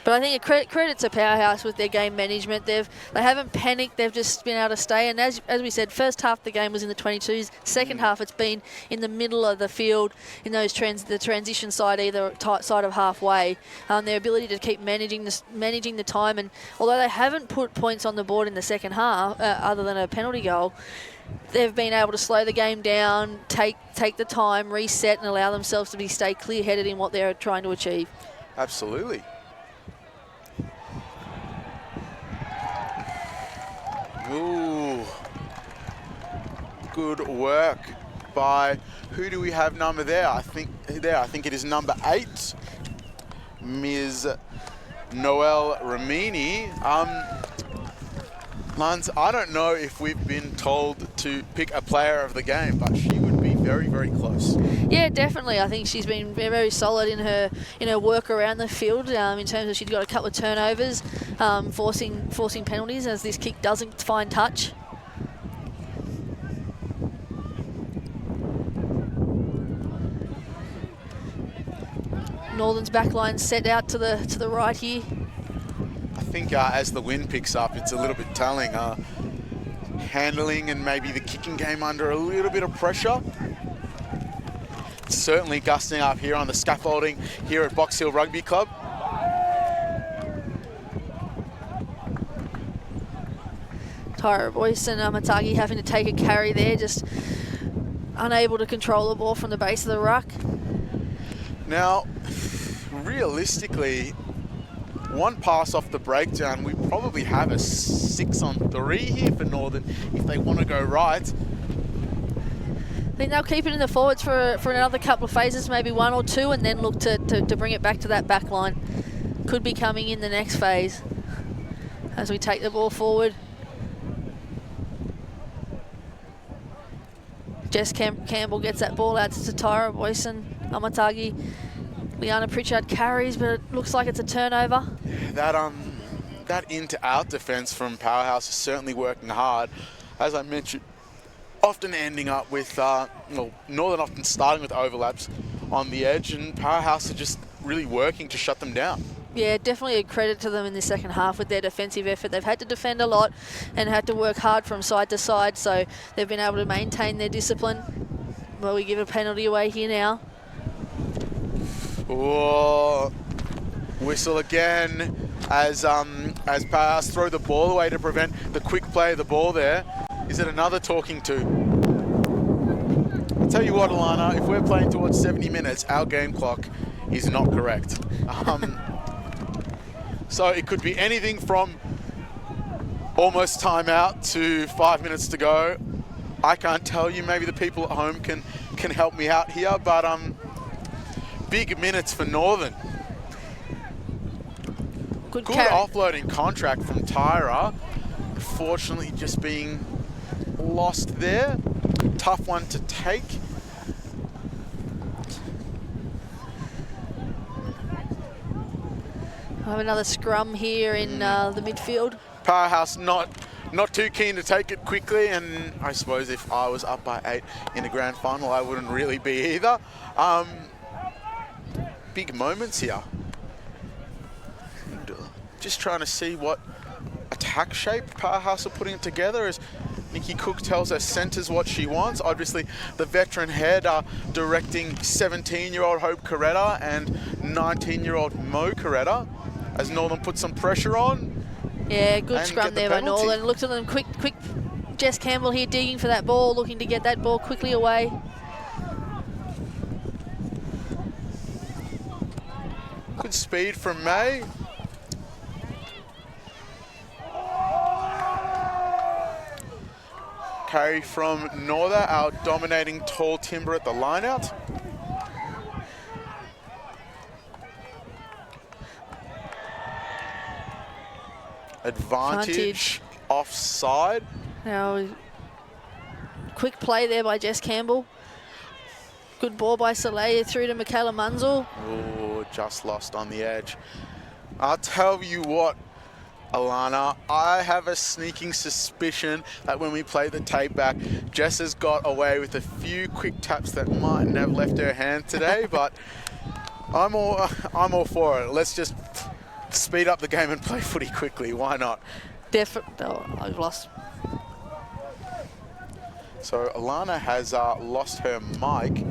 But I think a credit to Powerhouse with their game management. They haven't panicked. They've just been able to stay. And as we said, first half the game was in the 22s. Second half it's been in the middle of the field in those the transition side, either side of halfway. Their ability to keep managing the time. And although they haven't put points on the board in the second half, other than a penalty goal, they've been able to slow the game down, take the time, reset, and allow themselves to stay clear-headed in what they're trying to achieve. Absolutely. Ooh, good work by, who do we have number there? I think it is number 8, Ms. Noelle Ramini. Lance, I don't know if we've been told to pick a player of the game, but she would be very, very close. Yeah, definitely. I think she's been very, very solid in her work around the field. In terms of she's got a couple of turnovers, forcing penalties as this kick doesn't find touch. Northern's backline set out to the right here. I think as the wind picks up, it's a little bit telling. Handling and maybe the kicking game under a little bit of pressure. It's certainly gusting up here on the scaffolding here at Box Hill Rugby Club. Tyra Boyce and Matagi having to take a carry there, just unable to control the ball from the base of the ruck. Now, realistically, one pass off the breakdown, we probably have a 6-on-3 here for Northern if they want to go right. I think they'll keep it in the forwards for another couple of phases, maybe 1 or 2, and then look to bring it back to that back line. Could be coming in the next phase. as we take the ball forward. Jess Campbell gets that ball out to Tatara Boyson. Amatagi. Liana Pritchard carries, but it looks like it's a turnover. That in-to-out defence from Powerhouse is certainly working hard. As I mentioned, often ending up with, Northern often starting with overlaps on the edge, and Powerhouse are just really working to shut them down. Yeah, definitely a credit to them in the second half with their defensive effort. They've had to defend a lot and had to work hard from side to side, so they've been able to maintain their discipline. Well, we give a penalty away here now. Oh, whistle again as Powerhouse throw the ball away to prevent the quick play of the ball there. Is it another talking to? I'll tell you what, Alana, if we're playing towards 70 minutes, our game clock is not correct. So it could be anything from almost timeout to 5 minutes to go. I can't tell you. Maybe the people at home can help me out here, but big minutes for Northern. Good offloading contract from Tyra. Unfortunately, just being lost there. Tough one to take. I have another scrum here in the midfield. Powerhouse not too keen to take it quickly, and I suppose if I was up by 8 in the grand final, I wouldn't really be either. Big moments here. And, just trying to see what attack shape Powerhouse are putting it together as Nikki Cook tells her centres what she wants. Obviously, the veteran head are directing 17-year-old Hope Coretta and 19-year-old Mo Coretta as Northern puts some pressure on. Yeah, good scrum there by Northern. Looks at them quick. Jess Campbell here digging for that ball, looking to get that ball quickly away. Good speed from May. Carry from Norther, our dominating tall timber at the line-out. Advantage offside. Now, quick play there by Jess Campbell. Good ball by Soleil through to Michaela Munzel. Oh, just lost on the edge. I'll tell you what, Alana, I have a sneaking suspicion that when we play the tape back, Jess has got away with a few quick taps that mightn't have left her hand today, but I'm all for it. Let's just speed up the game and play footy quickly. Why not? Definitely. Oh, I've lost. So Alana has lost her mic.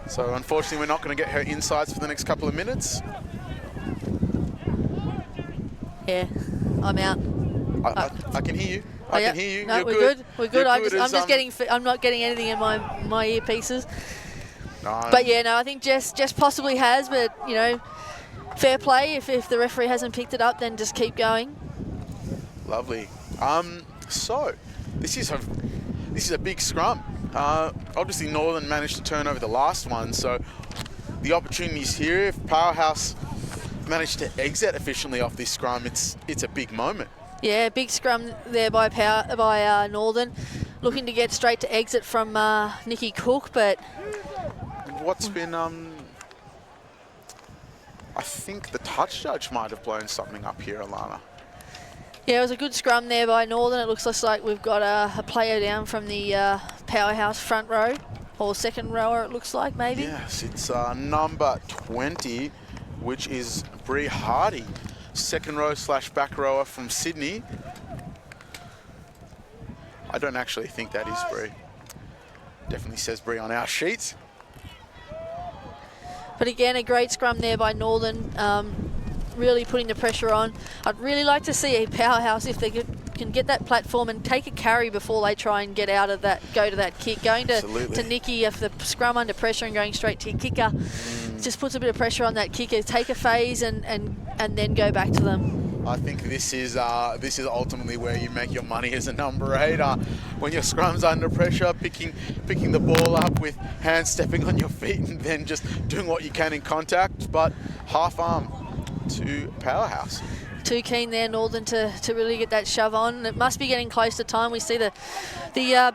So unfortunately, we're not going to get her insights for the next couple of minutes. Yeah, I'm out. I can hear you. I can hear you. No, we're good. We're good. I'm not getting anything in my earpieces. No. But yeah, no, I think Jess possibly has, but you know, fair play. If the referee hasn't picked it up, then just keep going. Lovely. So this is a big scrum. Obviously, Northern managed to turn over the last one, so the opportunity's here. If Powerhouse managed to exit efficiently off this scrum, it's a big moment. Yeah, big scrum there by Northern, looking to get straight to exit from Nikki Cook, but what's been I think the touch judge might have blown something up here, Alana. Yeah, it was a good scrum there by Northern. It looks like we've got a player down from the Powerhouse front row, or second rower it looks like, maybe. Yes, it's number 20, which is Bree Hardy, second row / back rower from Sydney. I don't actually think that is Bree. Definitely says Bree on our sheets. But again, a great scrum there by Northern, really putting the pressure on. I'd really like to see a Powerhouse, if they can get that platform and take a carry before they try and get out of that, go to that kick. Going to Nikki, if the scrum under pressure and going straight to your kicker, just puts a bit of pressure on that kicker. Take a phase and then go back to them. I think this is ultimately where you make your money as a number 8. When your scrum's under pressure, picking the ball up with hands stepping on your feet and then just doing what you can in contact, but half arm. to Powerhouse. Too keen there, Northern, to really get that shove on. It must be getting close to time. We see the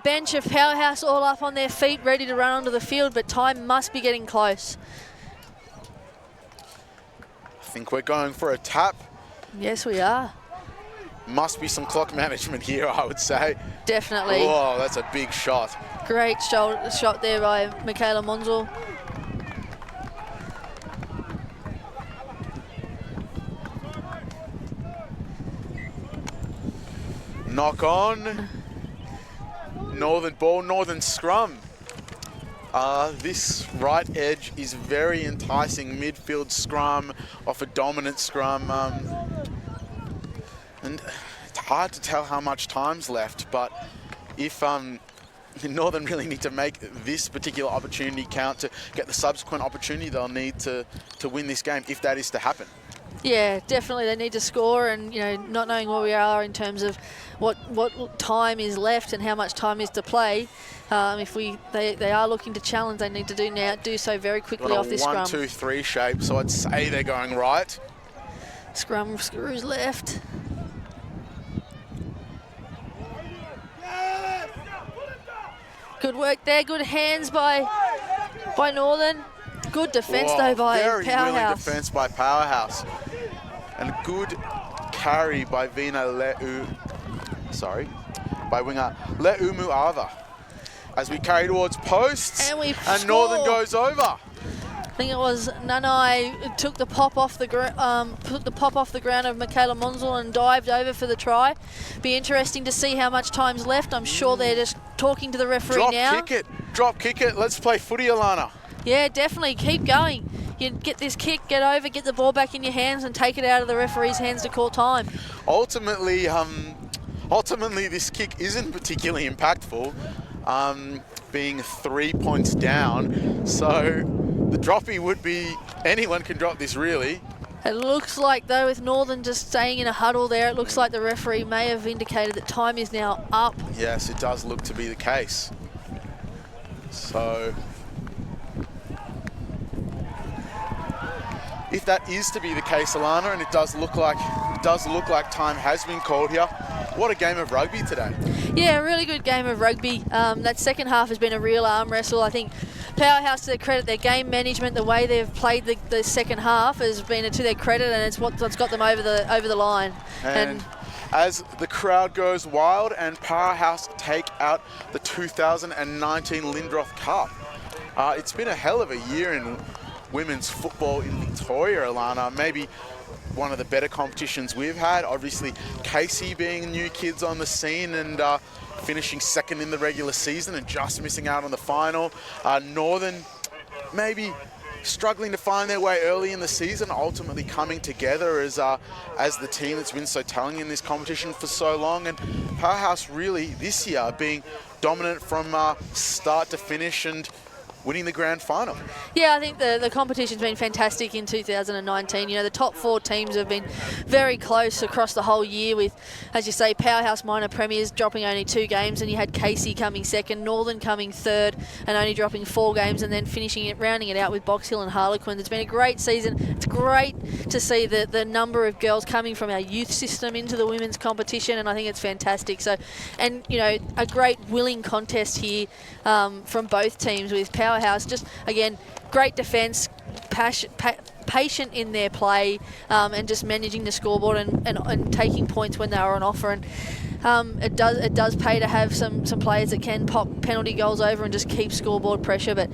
bench of Powerhouse all up on their feet, ready to run onto the field, but time must be getting close. I think we're going for a tap. Yes, we are. Must be some clock management here, I would say. Definitely. Oh, that's a big shot. Great shot there by Michaela Monzel. Knock on. Northern ball, Northern scrum. This right edge is very enticing. Midfield scrum off a dominant scrum. And it's hard to tell how much time's left, but if Northern really need to make this particular opportunity count to get the subsequent opportunity they'll need to win this game, if that is to happen. Yeah, definitely they need to score, and not knowing where we are in terms of what time is left and how much time is to play. If they are looking to challenge, they need to do so very quickly off this scrum. 1, 2, 3 shape, so I'd say they're going right. Scrum screws left. Good work there, good hands by Northern. Good defence though by Powerhouse. Very willing defence by Powerhouse. And a good carry by by winger Le'umuava. As we carry towards posts, and Northern goes over. I think it was Nanai took the pop off the ground of Michaela Monzel and dived over for the try. Be interesting to see how much time's left. I'm sure they're just talking to the referee now. Drop kick it. Let's play footy, Alana. Yeah, definitely. Keep going. You get this kick, get over, get the ball back in your hands and take it out of the referee's hands to call time. Ultimately, this kick isn't particularly impactful, being 3 points down. So the droppy would be, anyone can drop this really. It looks like though, with Northern just staying in a huddle there, it looks like the referee may have indicated that time is now up. Yes, it does look to be the case. So if that is to be the case, Alana, and it does look like time has been called here, what a game of rugby today. Yeah, a really good game of rugby. That second half has been a real arm wrestle. I think Powerhouse, to their credit, their game management, the way they've played the second half has been to their credit, and it's what's got them over the line. And as the crowd goes wild and Powerhouse take out the 2019 Lindroth Cup. It's been a hell of a year in women's football in Victoria, Alana. Maybe one of the better competitions we've had. Obviously, Casey being new kids on the scene and finishing second in the regular season and just missing out on the final. Northern maybe struggling to find their way early in the season, ultimately coming together as the team that's been so telling in this competition for so long. And Powerhouse really this year being dominant from start to finish and winning the grand final. Yeah, I think the competition's been fantastic in 2019. The top 4 teams have been very close across the whole year with, as you say, Powerhouse minor premiers dropping only 2 games, and you had Casey coming second, Northern coming third and only dropping 4 games, and then rounding it out with Box Hill and Harlequin. It's been a great season. It's great to see the number of girls coming from our youth system into the women's competition, and I think it's fantastic. So, and a great willing contest here from both teams with Powerhouse just, again, great defence, patient in their play, and just managing the scoreboard and taking points when they are on offer. And it does pay to have some players that can pop penalty goals over and just keep scoreboard pressure. But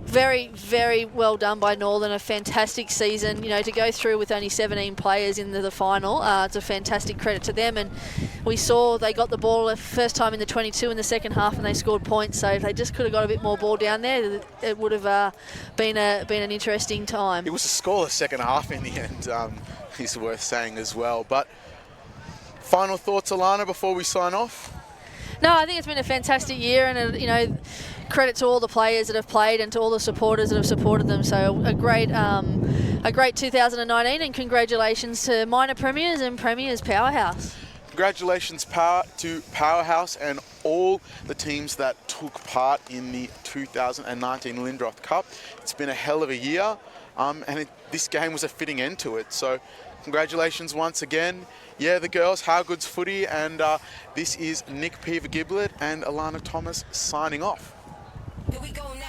very, very well done by Northern. A fantastic season. To go through with only 17 players in the final, it's a fantastic credit to them. And we saw they got the ball the first time in the 22 in the second half, and they scored points. So if they just could have got a bit more ball down there, it would have been an interesting time. It was a scoreless second half in the end, is worth saying as well. But final thoughts, Alana, before we sign off? No, I think it's been a fantastic year, and credit to all the players that have played and to all the supporters that have supported them. So a great 2019, and congratulations to minor premiers and premiers Powerhouse. Congratulations to Powerhouse and all the teams that took part in the 2019 Lindroth Cup. It's been a hell of a year. This game was a fitting end to it. So congratulations once again. Yeah, the girls, How Good's Footy, and this is Nick Peaver-Giblet and Alana Thomas signing off. Here we go now.